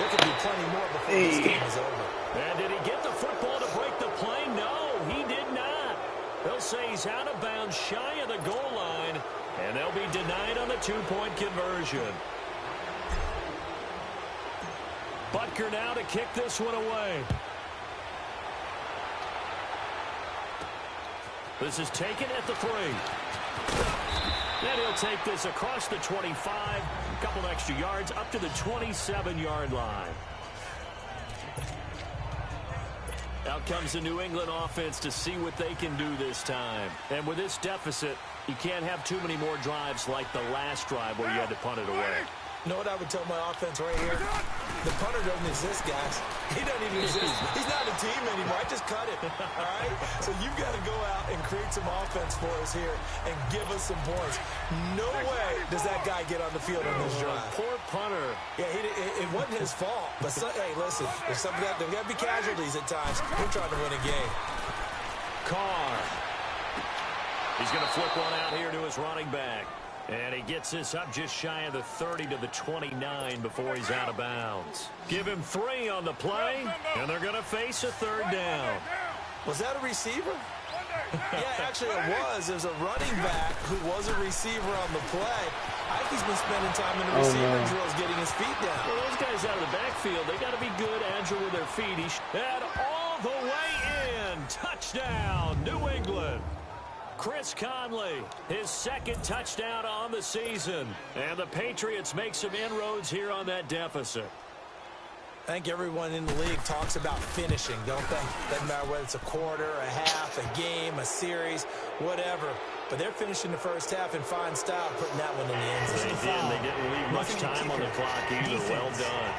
There could be plenty more before this game is over. And did he get the football to break the play? No, he did not. They'll say he's out of bounds shy of the goal line, and they'll be denied on the 2-point conversion. Butker now to kick this one away. This is taken at the 3. Then he'll take this across the 25, a couple extra yards up to the 27-yard line. Out comes the New England offense to see what they can do this time. And with this deficit, you can't have too many more drives like the last drive where you had to punt it away. You know what I would tell my offense right here? The punter doesn't exist, guys. He doesn't even exist. He's not a team anymore. I just cut it, all right? So you've got to go out and create some offense for us here and give us some points. No way does that guy get on the field on this drive. Poor punter. Yeah, it wasn't his fault. But, hey, listen, there's got to be casualties at times. We're trying to win a game. Carr. He's going to flip one out here to his running back. And he gets this up just shy of the 30 to the 29 before he's out of bounds. Give him 3 on the play, and they're going to face a 3rd down. Was that a receiver? Yeah, actually it was. There's a running back who was a receiver on the play. I think he's been spending time in the receiver drills getting his feet down. Well, those guys out of the backfield, they got to be good, agile with their feet. And all the way in. Touchdown, New England. Chris Conley, his 2nd touchdown on the season. And the Patriots make some inroads here on that deficit. I think everyone in the league talks about finishing, don't they? Doesn't matter whether it's a quarter, a half, a game, a series, whatever. But they're finishing the first half in fine style, putting that one in the end zone. They did. They didn't leave much time on the clock either. Well done.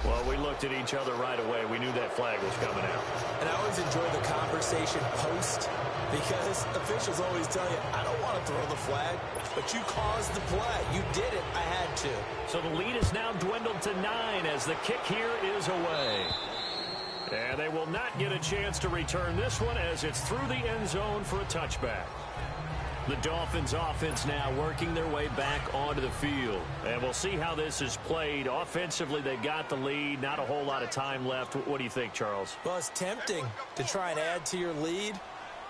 Well, we looked at each other right away. We knew that flag was coming out. And I always enjoy the conversation post because officials always tell you, I don't want to throw the flag, but you caused the play. You did it. I had to. So the lead is now dwindled to 9 as the kick here is away. And they will not get a chance to return this one as it's through the end zone for a touchback. The Dolphins offense now working their way back onto the field. And we'll see how this is played. Offensively, they got the lead. Not a whole lot of time left. What do you think, Charles? Well, it's tempting to try and add to your lead,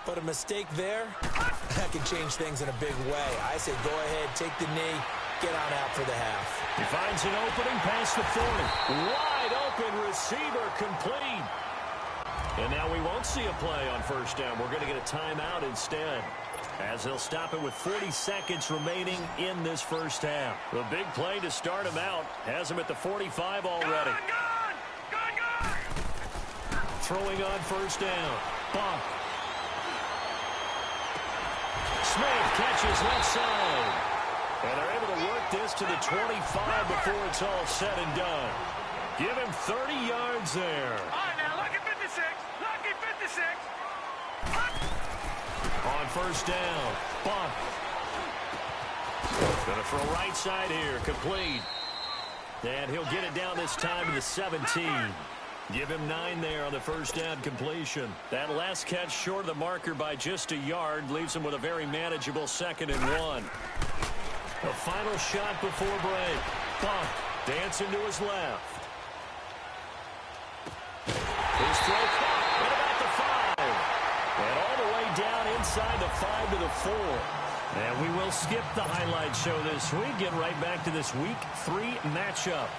but a mistake there, that can change things in a big way. I say go ahead, take the knee, get on out for the half. He finds an opening past the 40. Wide open receiver complete. And now we won't see a play on first down. We're going to get a timeout instead, as they'll stop it with 40 seconds remaining in this first half. The big play to start him out has him at the 45 already. Throwing on first down. Bump. Smith catches left side. And they're able to work this to the 25 before it's all said and done. Give him 30 yards there. All right, now, lucky 56. Lucky 56. On first down, bump. Gonna throw right side here, complete. And he'll get it down this time to the 17. Give him 9 there on the first down completion. That last catch short of the marker by just a yard leaves him with a very manageable 2nd and 1. The final shot before break. Bump, dancing to his left. His throw caught at about the 5. And all the way down inside the 5 to the 4. And we will skip the highlight show this week. Get right back to this Week 3 matchup.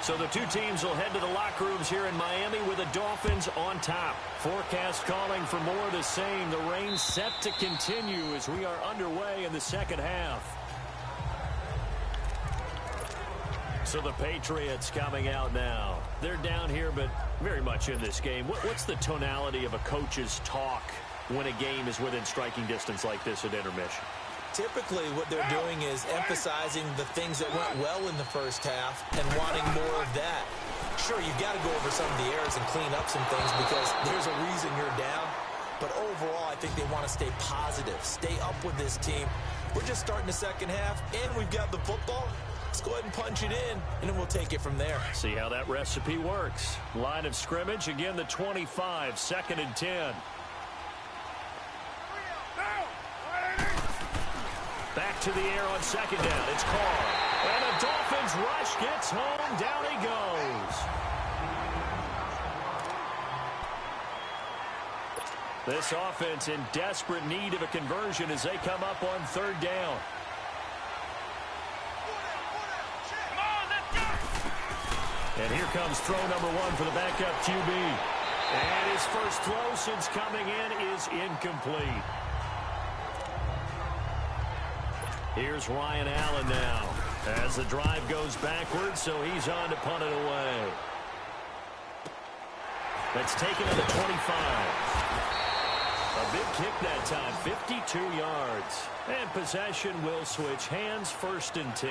So the two teams will head to the locker rooms here in Miami with the Dolphins on top. Forecast calling for more of the same. The rain set to continue as we are underway in the second half. So the Patriots coming out now. They're down here, but very much in this game. What's the tonality of a coach's talk when a game is within striking distance like this at intermission? Typically, what they're doing is emphasizing the things that went well in the first half and wanting more of that. Sure, you've got to go over some of the errors and clean up some things because there's a reason you're down. But overall, I think they want to stay positive, stay up with this team. We're just starting the second half, and we've got the football. Let's go ahead and punch it in, and then we'll take it from there. See how that recipe works. Line of scrimmage, again, the 25, 2nd and 10. Back to the air on 2nd down. It's Carr. And the Dolphins rush gets home. Down he goes. This offense in desperate need of a conversion as they come up on 3rd down. And here comes throw number 1 for the backup QB. And his first throw since coming in is incomplete. Here's Ryan Allen now as the drive goes backwards, so he's on to punt it away. That's taken at the 25. A big kick that time, 52 yards. And possession will switch hands, 1st and 10.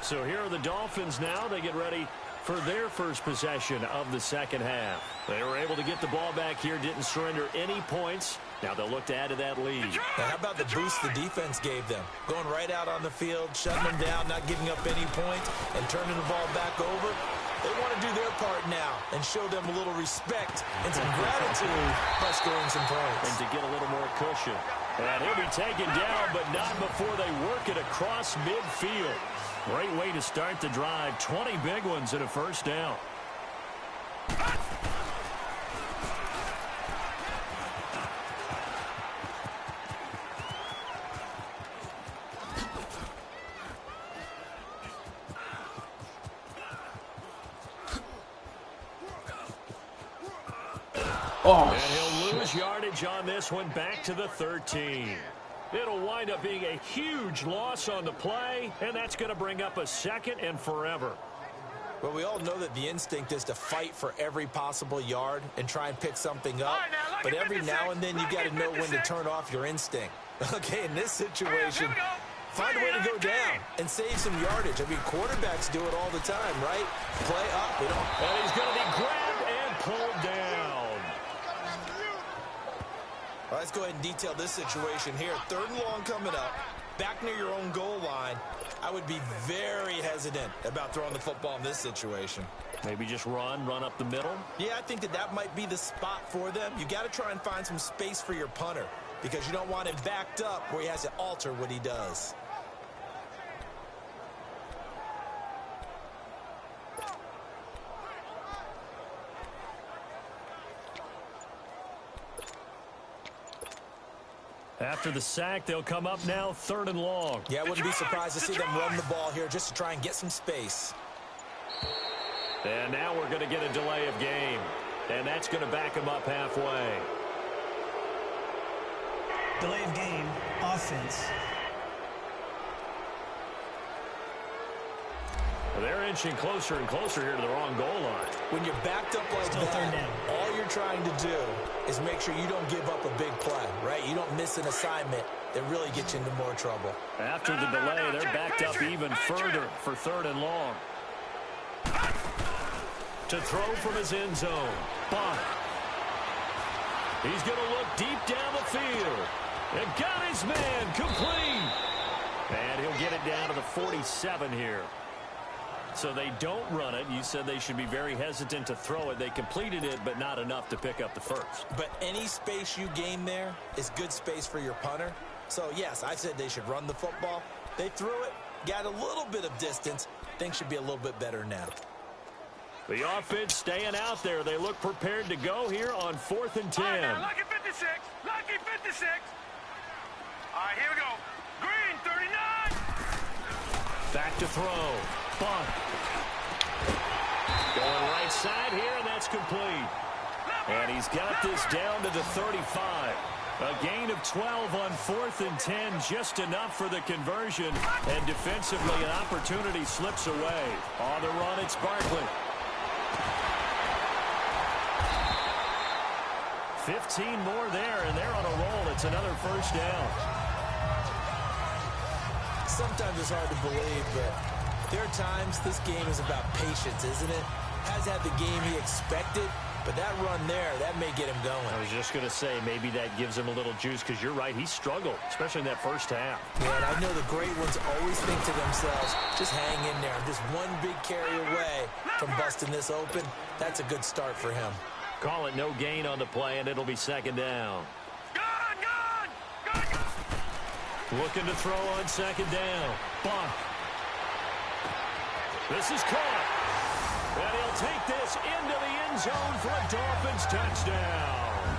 So here are the Dolphins now. They get ready for their first possession of the second half. They were able to get the ball back here, didn't surrender any points. Now they'll look to add to that lead. Now, how about the boost the defense gave them? Going right out on the field, shutting them down, not giving up any points, and turning the ball back over. They want to do their part now and show them a little respect and some gratitude by scoring some points. And to get a little more cushion. And he'll be taken down, but not before they work it across midfield. Great way to start the drive. 20 big ones and a first down. Oh, and he'll lose yardage on this one, back to the 13. It'll wind up being a huge loss on the play, and that's going to bring up a 2nd and forever. Well, we all know that the instinct is to fight for every possible yard and try and pick something up. But every now and then you got to know when to turn off your instinct. Okay, in this situation, find a way to go down and save some yardage. I mean, quarterbacks do it all the time, right? Play up. And he's going to be grabbed and pulled down. Well, let's go ahead and detail this situation here. 3rd and long coming up. Back near your own goal line. I would be very hesitant about throwing the football in this situation. Maybe just run up the middle? Yeah, I think that might be the spot for them. You got to try and find some space for your punter. because you don't want him backed up where he has to alter what he does. After the sack, they'll come up now 3rd and long. Yeah, I wouldn't be surprised to see them run the ball here just to try and get some space. And now we're going to get a delay of game. And that's going to back them up halfway. Delay of game, offense. Well, they're inching closer and closer here to the wrong goal line. When you're backed up like that, all you're trying to do is make sure you don't give up a big play, right? You don't miss an assignment that really gets you into more trouble. After the delay, they're backed up even further for 3rd and long. To throw from his end zone. Bond. He's going to look deep down the field. And got his man complete. And he'll get it down to the 47 here. So they don't run it. You said they should be very hesitant to throw it. They completed it, but not enough to pick up the first. But any space you gain there is good space for your punter. So, yes, I said they should run the football. They threw it, got a little bit of distance. Things should be a little bit better now. The offense staying out there. They look prepared to go here on 4th and 10. Lucky 56. Lucky 56. All right, here we go. Green, 39. Back to throw. Bunt. Going right side here, and that's complete. And he's got this down to the 35. A gain of 12 on 4th and 10, just enough for the conversion. And defensively, an opportunity slips away. On the run, it's Barkley. 15 more there, and they're on a roll. It's another first down. Sometimes it's hard to believe, but there are times this game is about patience, isn't it? Has had the game he expected, but that run there, that may get him going. I was just going to say, maybe that gives him a little juice, because you're right, he struggled, especially in that first half. Yeah, and I know the great ones always think to themselves, just hang in there. I'm just one big carry away from busting this open. That's a good start for him. Call it no gain on the play, and it'll be 2nd down. Looking to throw on 2nd down. Bunt. This is caught. And he'll take this into the end zone for a Dolphins touchdown.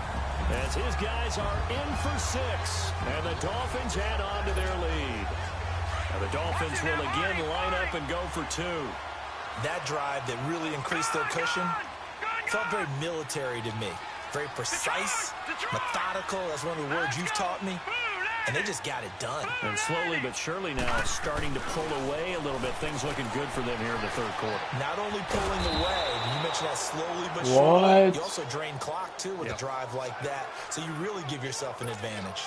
As his guys are in for 6. And the Dolphins head on to their lead. Now the Dolphins will again line up and go for 2. That drive that really increased their cushion felt very military to me. Very precise, methodical. That's one of the words you've taught me. And they just got it done. And slowly but surely now starting to pull away a little bit. Things looking good for them here in the 3rd quarter. Not only pulling away, you mentioned that slowly but surely. You also drain clock, too, with a drive like that. So you really give yourself an advantage.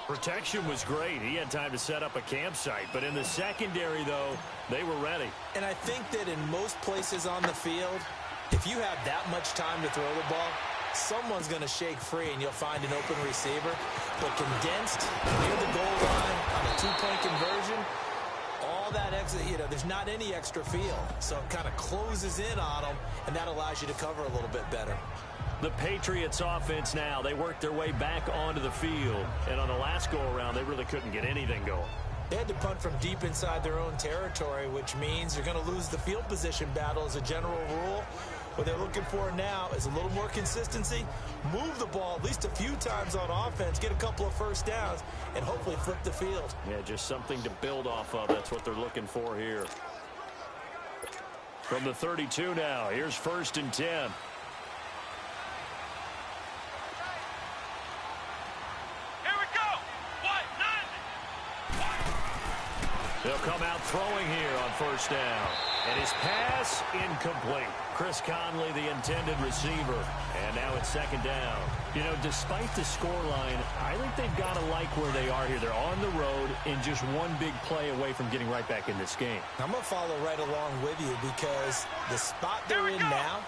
Protection was great. He had time to set up a campsite. But in the secondary, though, they were ready. And I think that in most places on the field, if you have that much time to throw the ball, someone's going to shake free and you'll find an open receiver. But condensed near the goal line on a 2-point conversion, all that extra, there's not any extra field. So it kind of closes in on them, and that allows you to cover a little bit better. The Patriots offense now, they worked their way back onto the field. And on the last go-around, they really couldn't get anything going. They had to punt from deep inside their own territory, which means you're going to lose the field position battle as a general rule. What they're looking for now is a little more consistency, move the ball at least a few times on offense, get a couple of first downs, and hopefully flip the field. Yeah, just something to build off of. That's what they're looking for here. From the 32 now, here's 1st and 10. Here we go. They'll come out throwing here on 1st down. And his pass incomplete. Chris Conley, the intended receiver. And now it's 2nd down. Despite the scoreline, I think they've got to like where they are here. They're on the road and just one big play away from getting right back in this game. I'm going to follow right along with you because the spot they're in now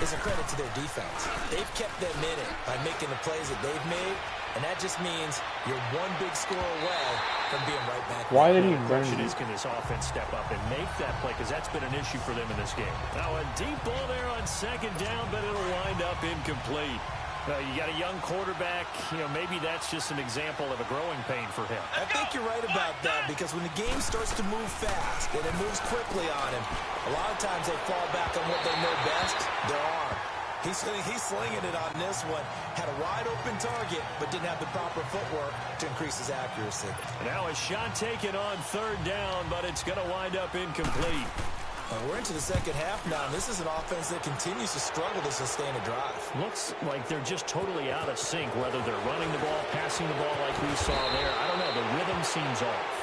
is a credit to their defense. They've kept them in it by making the plays that they've made. And that just means you're one big score away from being right back. Why did he run? The question is, can this offense step up and make that play? Because that's been an issue for them in this game. Now a deep ball there on 2nd down, but it'll wind up incomplete. You got a young quarterback. Maybe that's just an example of a growing pain for him. I think you're right about that, because when the game starts to move fast and it moves quickly on him, a lot of times they fall back on what they know best, their arm. He's slinging it on this one. Had a wide-open target, but didn't have the proper footwork to increase his accuracy. Now a shot taken on third down, but it's going to wind up incomplete. We're into the second half now, and this is an offense that continues to struggle to sustain a drive. Looks like they're just totally out of sync, whether they're running the ball, passing the ball like we saw there. I don't know. The rhythm seems off.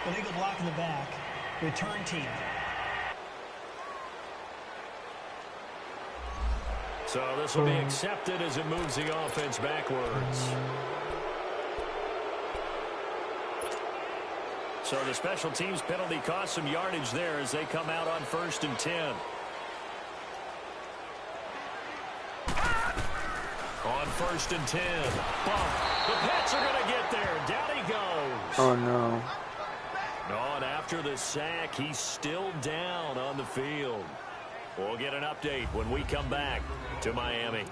Illegal block in the back. Return team. So this will be accepted as it moves the offense backwards. So the special teams penalty cost some yardage there as they come out on 1st and 10. On 1st and 10. Bump. The Pats are going to get there. Down he goes. Oh, no. And after the sack, he's still down on the field. We'll get an update when we come back to Miami.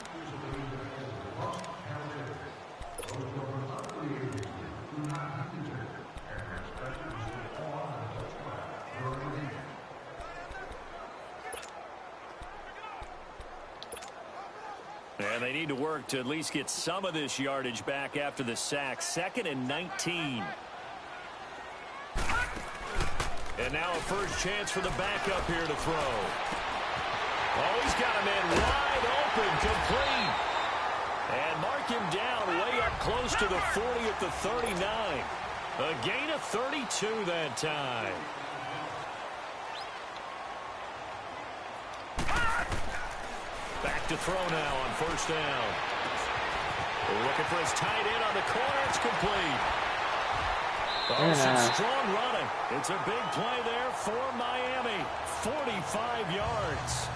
And they need to work to at least get some of this yardage back after the sack. 2nd and 19. And now a first chance for the backup here to throw. Oh, he's got a man wide open, complete. And mark him down way up close to the 40 at the 39. A gain of 32 that time. Back to throw now on 1st down. Looking for his tight end on the corner. It's complete. Oh, some strong running. It's a big play there for Miami. 45 yards.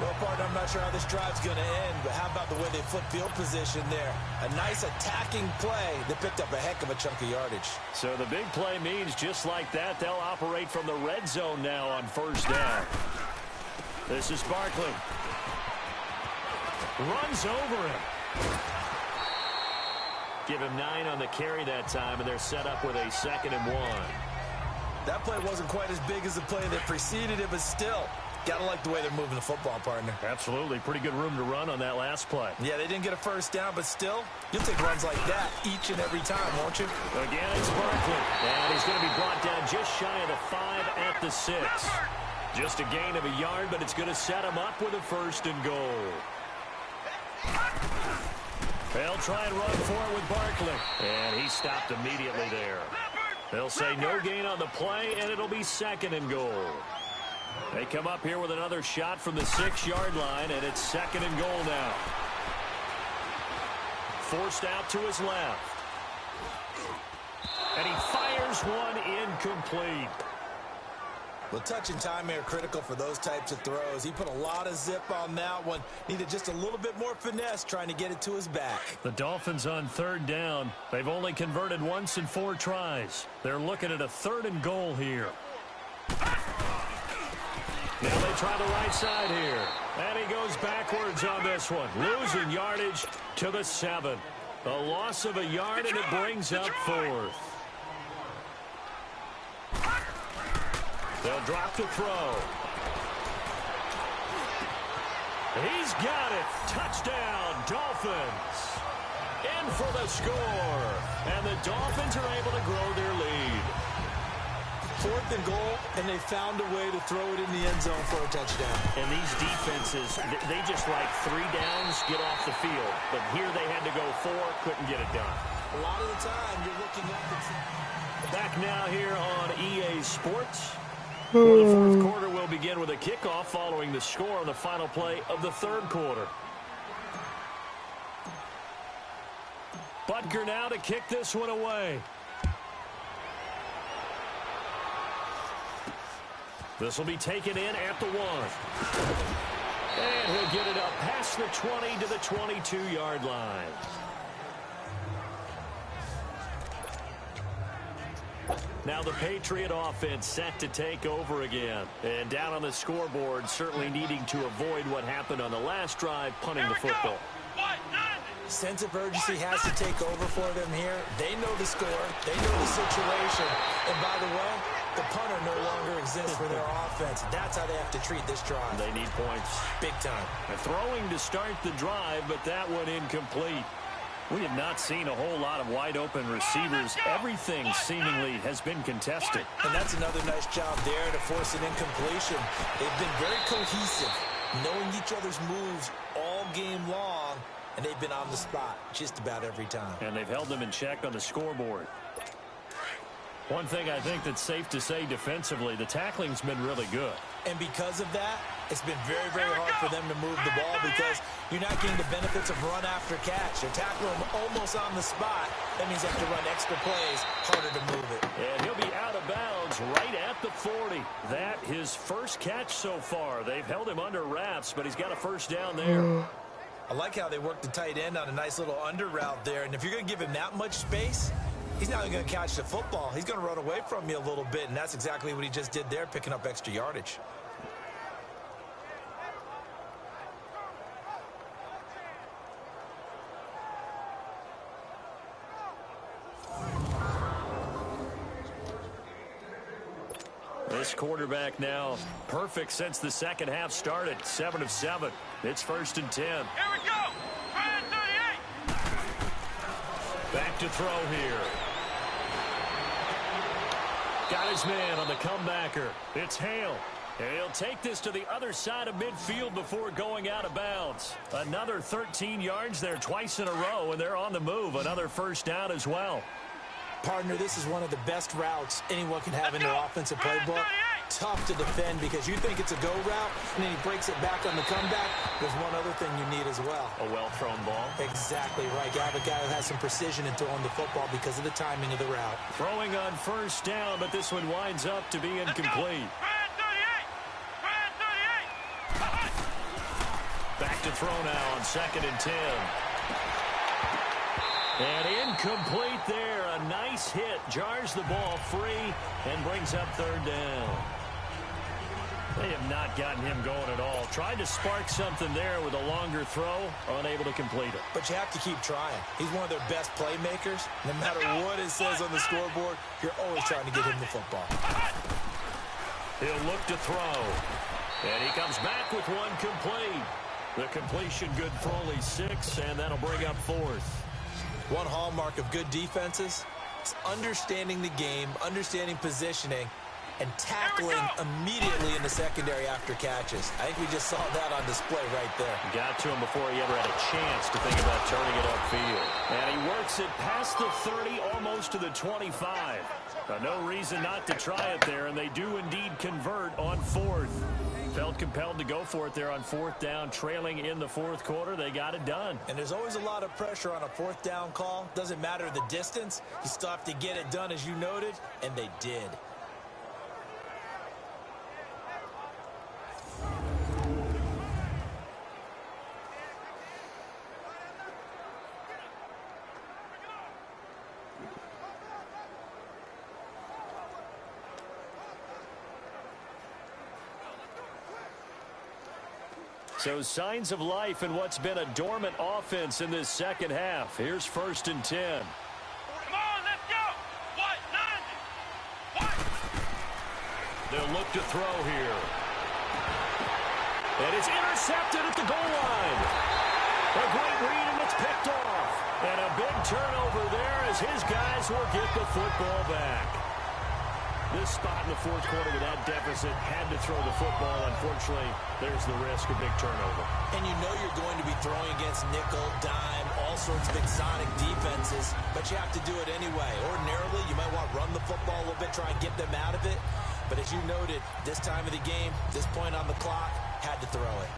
Well, partner, I'm not sure how this drive's going to end, but how about the way they flip field position there? A nice attacking play that picked up a heck of a chunk of yardage. So the big play means just like that, they'll operate from the red zone now on 1st down. This is Barkley. Runs over him. Give him 9 on the carry that time, and they're set up with a 2nd and 1. That play wasn't quite as big as the play that preceded it, but still, gotta like the way they're moving the football, partner. Absolutely. Pretty good room to run on that last play. Yeah, they didn't get a first down, but still, you'll take runs like that each and every time, won't you? Again, it's Barkley. And he's going to be brought down just shy of the 5 at the 6. Just a gain of a yard, but it's going to set him up with a 1st and goal. They'll try and run for it with Barkley. And he stopped immediately there. They'll say no gain on the play, and it'll be 2nd and goal. They come up here with another shot from the 6-yard line, and it's 2nd and goal now. Forced out to his left. And he fires one incomplete. Well, touch and time are critical for those types of throws. He put a lot of zip on that one. Needed just a little bit more finesse trying to get it to his back. The Dolphins on 3rd down. They've only converted once in 4 tries. They're looking at a 3rd and goal here. Now they try the right side here. And he goes backwards on this one. Losing yardage to the 7. A loss of a yard, and it brings up 4th. They'll drop to throw. He's got it. Touchdown, Dolphins. In for the score. And the Dolphins are able to grow their lead. 4th and goal, and they found a way to throw it in the end zone for a touchdown. And these defenses, they just like 3 downs, get off the field. But here they had to go 4, couldn't get it done. A lot of the time, you're looking up and back now here on EA Sports. Well, the 4th quarter will begin with a kickoff following the score on the final play of the 3rd quarter. Butker now to kick this one away. This will be taken in at the 1. And he'll get it up past the 20 to the 22-yard line. Now the Patriot offense set to take over again. And down on the scoreboard, certainly needing to avoid what happened on the last drive, punting the football. Sense of urgency has to take over for them here. They know the score. They know the situation. And by the way, the punter no longer exists for their offense. That's how they have to treat this drive. They need points. Big time. They're throwing to start the drive, but that one incomplete. We have not seen a whole lot of wide-open receivers. Everything seemingly has been contested. And that's another nice job there to force an incompletion. They've been very cohesive, knowing each other's moves all game long, and they've been on the spot just about every time. And they've held them in check on the scoreboard. One thing I think that's safe to say defensively, the tackling's been really good. And because of that, it's been very, very hard for them to move the ball because you're not getting the benefits of run after catch. You're tackling them almost on the spot. That means you have to run extra plays, harder to move it. And he'll be out of bounds right at the 40. That his first catch so far. They've held him under wraps, but he's got a first down there. I like how they worked the tight end on a nice little under route there. And if you're going to give him that much space, he's not going to catch the football. He's going to run away from you a little bit, and that's exactly what he just did there, picking up extra yardage. This quarterback now perfect since the second half started. 7 of 7. It's 1st and 10. Here we go. 38. Back to throw here. Got his man on the comebacker. It's Hale. And he'll take this to the other side of midfield before going out of bounds. Another 13 yards there twice in a row, and they're on the move. Another first down as well. Partner, this is one of the best routes anyone can have in their offensive playbook. Tough to defend because you think it's a go route, and then he breaks it back on the comeback. There's one other thing you need as well. A well-thrown ball. Exactly right. You have a guy who has some precision in throwing the football because of the timing of the route. Throwing on first down, but this one winds up to be incomplete. Back to throw now on 2nd and 10. And incomplete there. A nice hit. Jars the ball free and brings up 3rd down. They have not gotten him going at all. Tried to spark something there with a longer throw. Unable to complete it. But you have to keep trying. He's one of their best playmakers. No matter what it says on the scoreboard, you're always trying to get him the football. He'll look to throw. And he comes back with one complete. The completion good for only 6, and that'll bring up 4th. One hallmark of good defenses is understanding the game, understanding positioning, and tackling immediately in the secondary after catches. I think we just saw that on display right there. Got to him before he ever had a chance to think about turning it upfield. And he works it past the 30, almost to the 25. No reason not to try it there, and they do indeed convert on 4th. Felt compelled to go for it there on 4th down, trailing in the 4th quarter. They got it done. And there's always a lot of pressure on a 4th down call. Doesn't matter the distance. You still have to get it done, as you noted, and they did. So signs of life in what's been a dormant offense in this second half. Here's 1st and 10. Come on, let's go. What? 90. What? They'll look to throw here. And it's intercepted at the goal line. A great read, and it's picked off. And a big turnover there as his guys will get the football back. This spot in the 4th quarter with that deficit, had to throw the football. Unfortunately, there's the risk of big turnover. And you know you're going to be throwing against nickel, dime, all sorts of exotic defenses, but you have to do it anyway. Ordinarily, you might want to run the football a little bit, try and get them out of it. But as you noted, this time of the game, this point on the clock, had to throw it.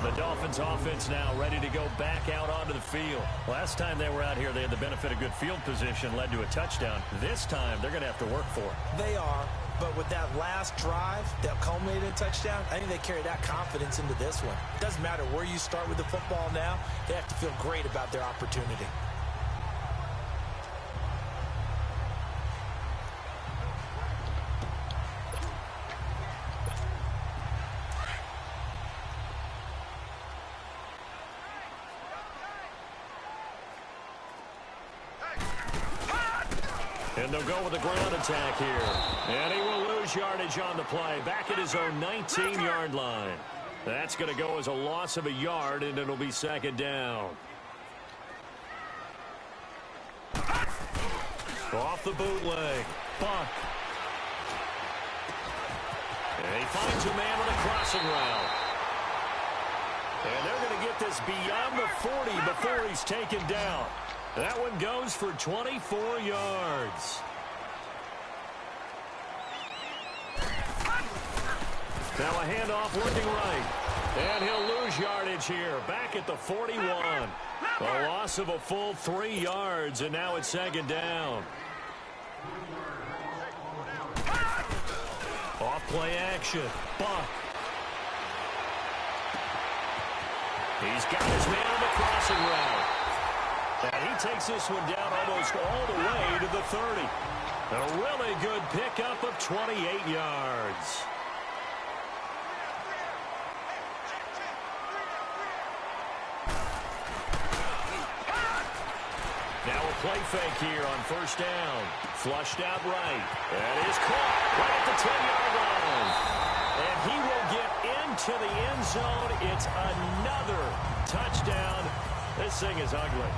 The Dolphins offense now ready to go back out onto the field. Last time they were out here, they had the benefit of good field position, led to a touchdown. This time, they're going to have to work for it. They are, but with that last drive that culminated in a touchdown, I think they carry that confidence into this one. It doesn't matter where you start with the football now. They have to feel great about their opportunity. And they'll go with a ground attack here. And he will lose yardage on the play. Back at his own 19-yard line. That's going to go as a loss of a yard, and it'll be second down. Off the bootleg. Buck. And he finds a man on a crossing route. And they're going to get this beyond the 40 before he's taken down. That one goes for 24 yards. Now a handoff looking right. And he'll lose yardage here. Back at the 41. A loss of a full 3 yards, and now it's second down. Off play action. Buck. He's got his man on the crossing route. And he takes this one down almost all the way to the 30. A really good pickup of 28 yards. Now a play fake here on first down. Flushed out right. And is caught right at the 10-yard line. And he will get into the end zone. It's another touchdown. This thing is ugly.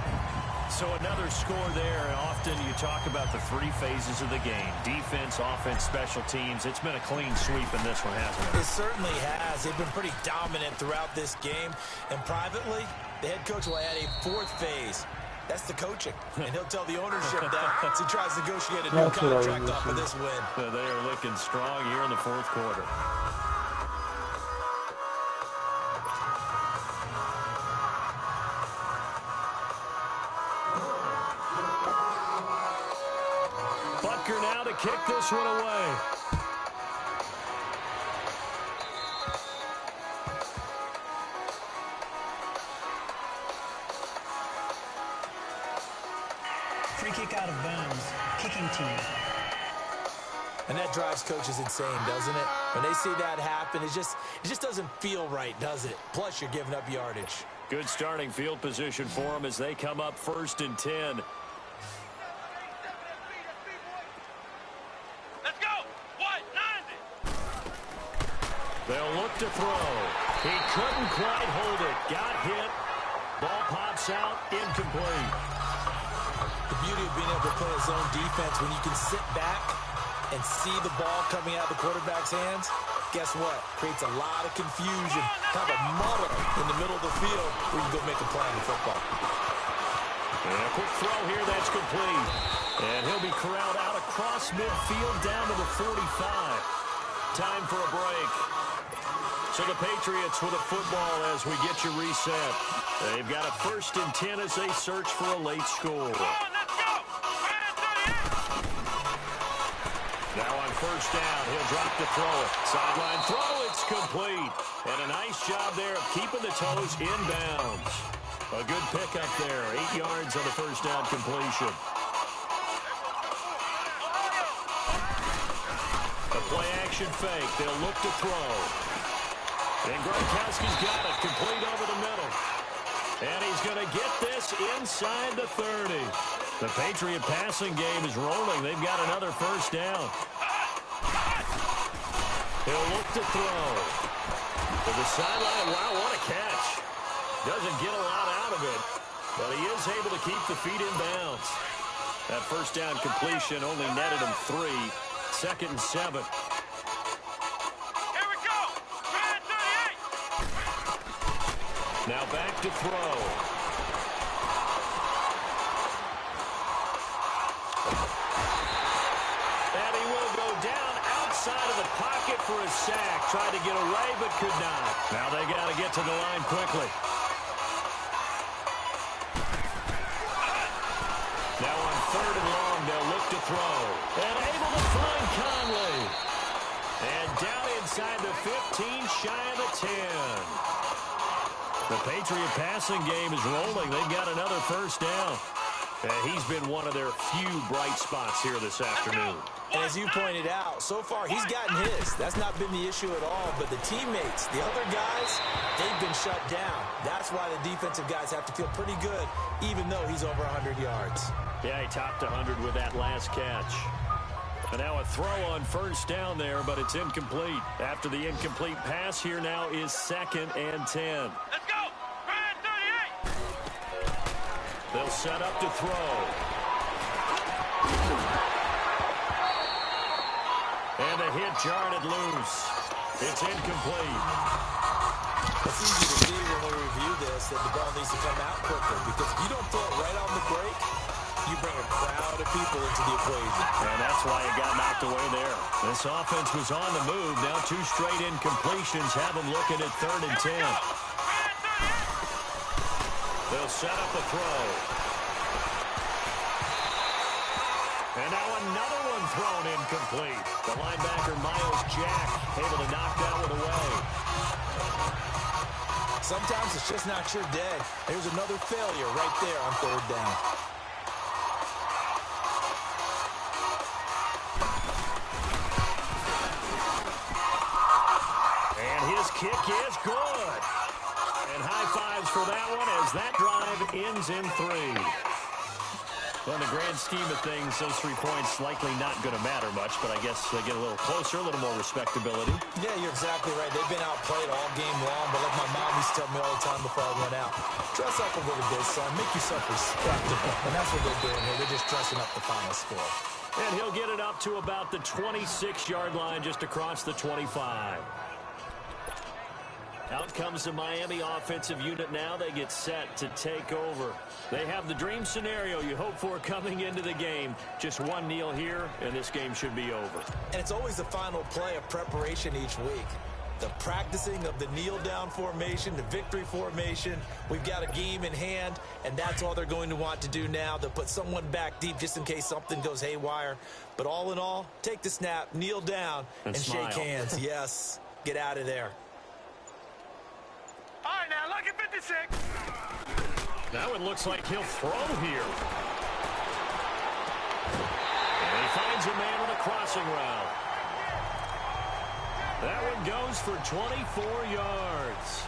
So another score there. And often you talk about the 3 phases of the game. Defense, offense, special teams. It's been a clean sweep in this one, hasn't it? It certainly has. They've been pretty dominant throughout this game. And privately, the head coach will add a 4th phase. That's the coaching. And he'll tell the ownership that as he tries to negotiate a new contract off of this win. They are looking strong here in the 4th quarter. Butker now to kick this one away. Free kick out of bounds. Kicking team. And that drives coaches insane, doesn't it? When they see that happen, it just doesn't feel right, does it? Plus, you're giving up yardage. Good starting field position for them as they come up 1st and 10. Let's go. 190. They'll look to throw. He couldn't quite hold it. Got hit. Ball pops out. Incomplete. The beauty of being able to play a zone defense when you can sit back and see the ball coming out of the quarterback's hands, guess what? Creates a lot of confusion, kind of a muddle in the middle of the field where you can go make a play on the football. And a quick throw here, that's complete. And he'll be corralled out across midfield down to the 45. Time for a break. So the Patriots with a football as we get you reset. They've got a 1st and 10 as they search for a late score. Now on first down, he'll drop to throw it. Sideline throw, it's complete. And a nice job there of keeping the toes inbounds. A good pickup there. 8 yards on the first down completion. A play action fake. They'll look to throw. And Gronkowski's got it. Complete over the middle. And he's going to get this inside the 30. The Patriot passing game is rolling. They've got another first down. He'll look to throw. To the sideline. Wow, what a catch. Doesn't get a lot out of it, but he is able to keep the feet in bounds. That first down completion only netted him 3. 2nd and 7. Here we go. 38. Now back to throw. And he will go down outside of the pocket for a sack. Tried to get away, but could not. Now they got to get to the line quickly. Now on 3rd and long, they'll look to throw. And able to find Conley. And down inside the 15, shy of the 10. The Patriot passing game is rolling. They've got another first down. And he's been one of their few bright spots here this afternoon. And as you pointed out, so far he's gotten his. That's not been the issue at all. But the teammates, the other guys, they've been shut down. That's why the defensive guys have to feel pretty good, even though he's over 100 yards. Yeah, he topped 100 with that last catch. And now a throw on first down there, but it's incomplete. After the incomplete pass, here now is 2nd and 10. Let's go! Ryan 38! They'll set up to throw. And the hit jarred loose. It's incomplete. It's easy to see when we review this that the ball needs to come out quicker, because if you don't throw it right on the break, you bring a crowd of people into the equation. And that's why it got knocked away there. This offense was on the move. Now 2 straight incompletions have them looking at 3rd and 10. They'll set up a throw. And now another one thrown incomplete. The linebacker, Miles Jack, able to knock that one away. Sometimes it's just not your day. There's another failure right there on 3rd down. And his kick is good. And high fives for that one as that drive ends in 3. Well, in the grand scheme of things, those 3 points likely not going to matter much, but I guess they get a little closer, a little more respectability. Yeah, you're exactly right. They've been outplayed all game long, but like my mom used to tell me all the time before I went out, dress up a little bit, son. Make yourself respectable. And that's what they're doing here. They're just dressing up the final score. And he'll get it up to about the 26-yard line, just across the 25. Out comes the Miami offensive unit now. They get set to take over. They have the dream scenario you hope for coming into the game. Just one kneel here, and this game should be over. And it's always the final play of preparation each week. The practicing of the kneel-down formation, the victory formation. We've got a game in hand, and that's all they're going to want to do now. They'll put someone back deep just in case something goes haywire. But all in all, take the snap, kneel down, and shake hands. Yes, get out of there. All right, now, look at 56. That one looks like he'll throw here. And he finds a man with a crossing route. That one goes for 24 yards.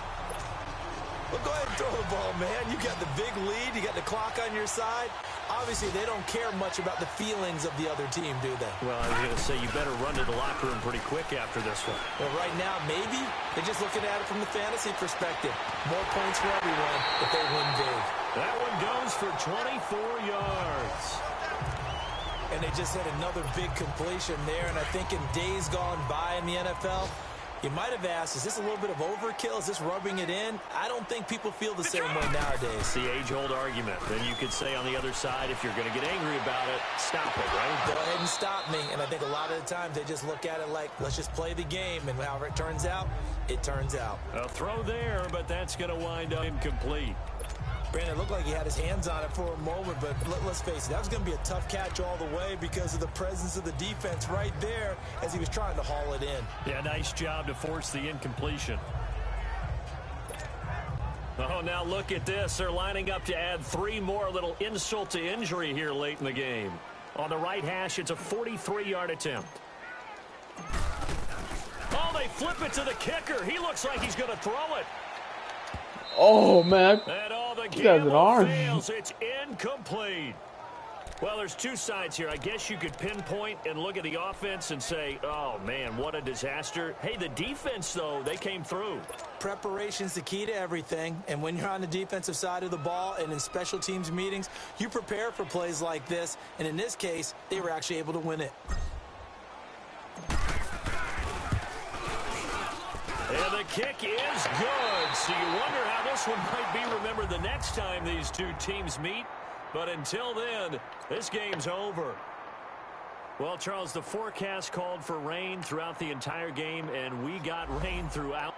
Well, go ahead and throw the ball, man. You got the big lead. You got the clock on your side. Obviously, they don't care much about the feelings of the other team, do they? Well, I was going to say you better run to the locker room pretty quick after this one. Well, right now, maybe they're just looking at it from the fantasy perspective. More points for everyone if they win big. That one goes for 24 yards. And they just had another big completion there. And I think in days gone by in the NFL, you might have asked, is this a little bit of overkill? Is this rubbing it in? I don't think people feel the same way nowadays. It's the age-old argument. Then you could say on the other side, if you're going to get angry about it, stop it, right? Go ahead and stop me. And I think a lot of the times they just look at it like, let's just play the game. And however it turns out, it turns out. A throw there, but that's going to wind up incomplete. Brandon, it looked like he had his hands on it for a moment, but let's face it, that was going to be a tough catch all the way because of the presence of the defense right there as he was trying to haul it in. Yeah, nice job to force the incompletion. Oh, now look at this. They're lining up to add 3 more, little insult to injury here late in the game. On the right hash, it's a 43-yard attempt. Oh, they flip it to the kicker. He looks like he's going to throw it. Oh, man. And all the He has an arm. fails. It's incomplete. Well, there's 2 sides here. I guess you could pinpoint and look at the offense and say, oh, man, what a disaster. Hey, the defense, though, they came through. Preparation's the key to everything. And when you're on the defensive side of the ball and in special teams meetings, you prepare for plays like this. And in this case, they were actually able to win it. And the kick is good. So you wonder how this one might be remembered the next time these 2 teams meet. But until then, this game's over. Well, Charles, the forecast called for rain throughout the entire game, and we got rain throughout.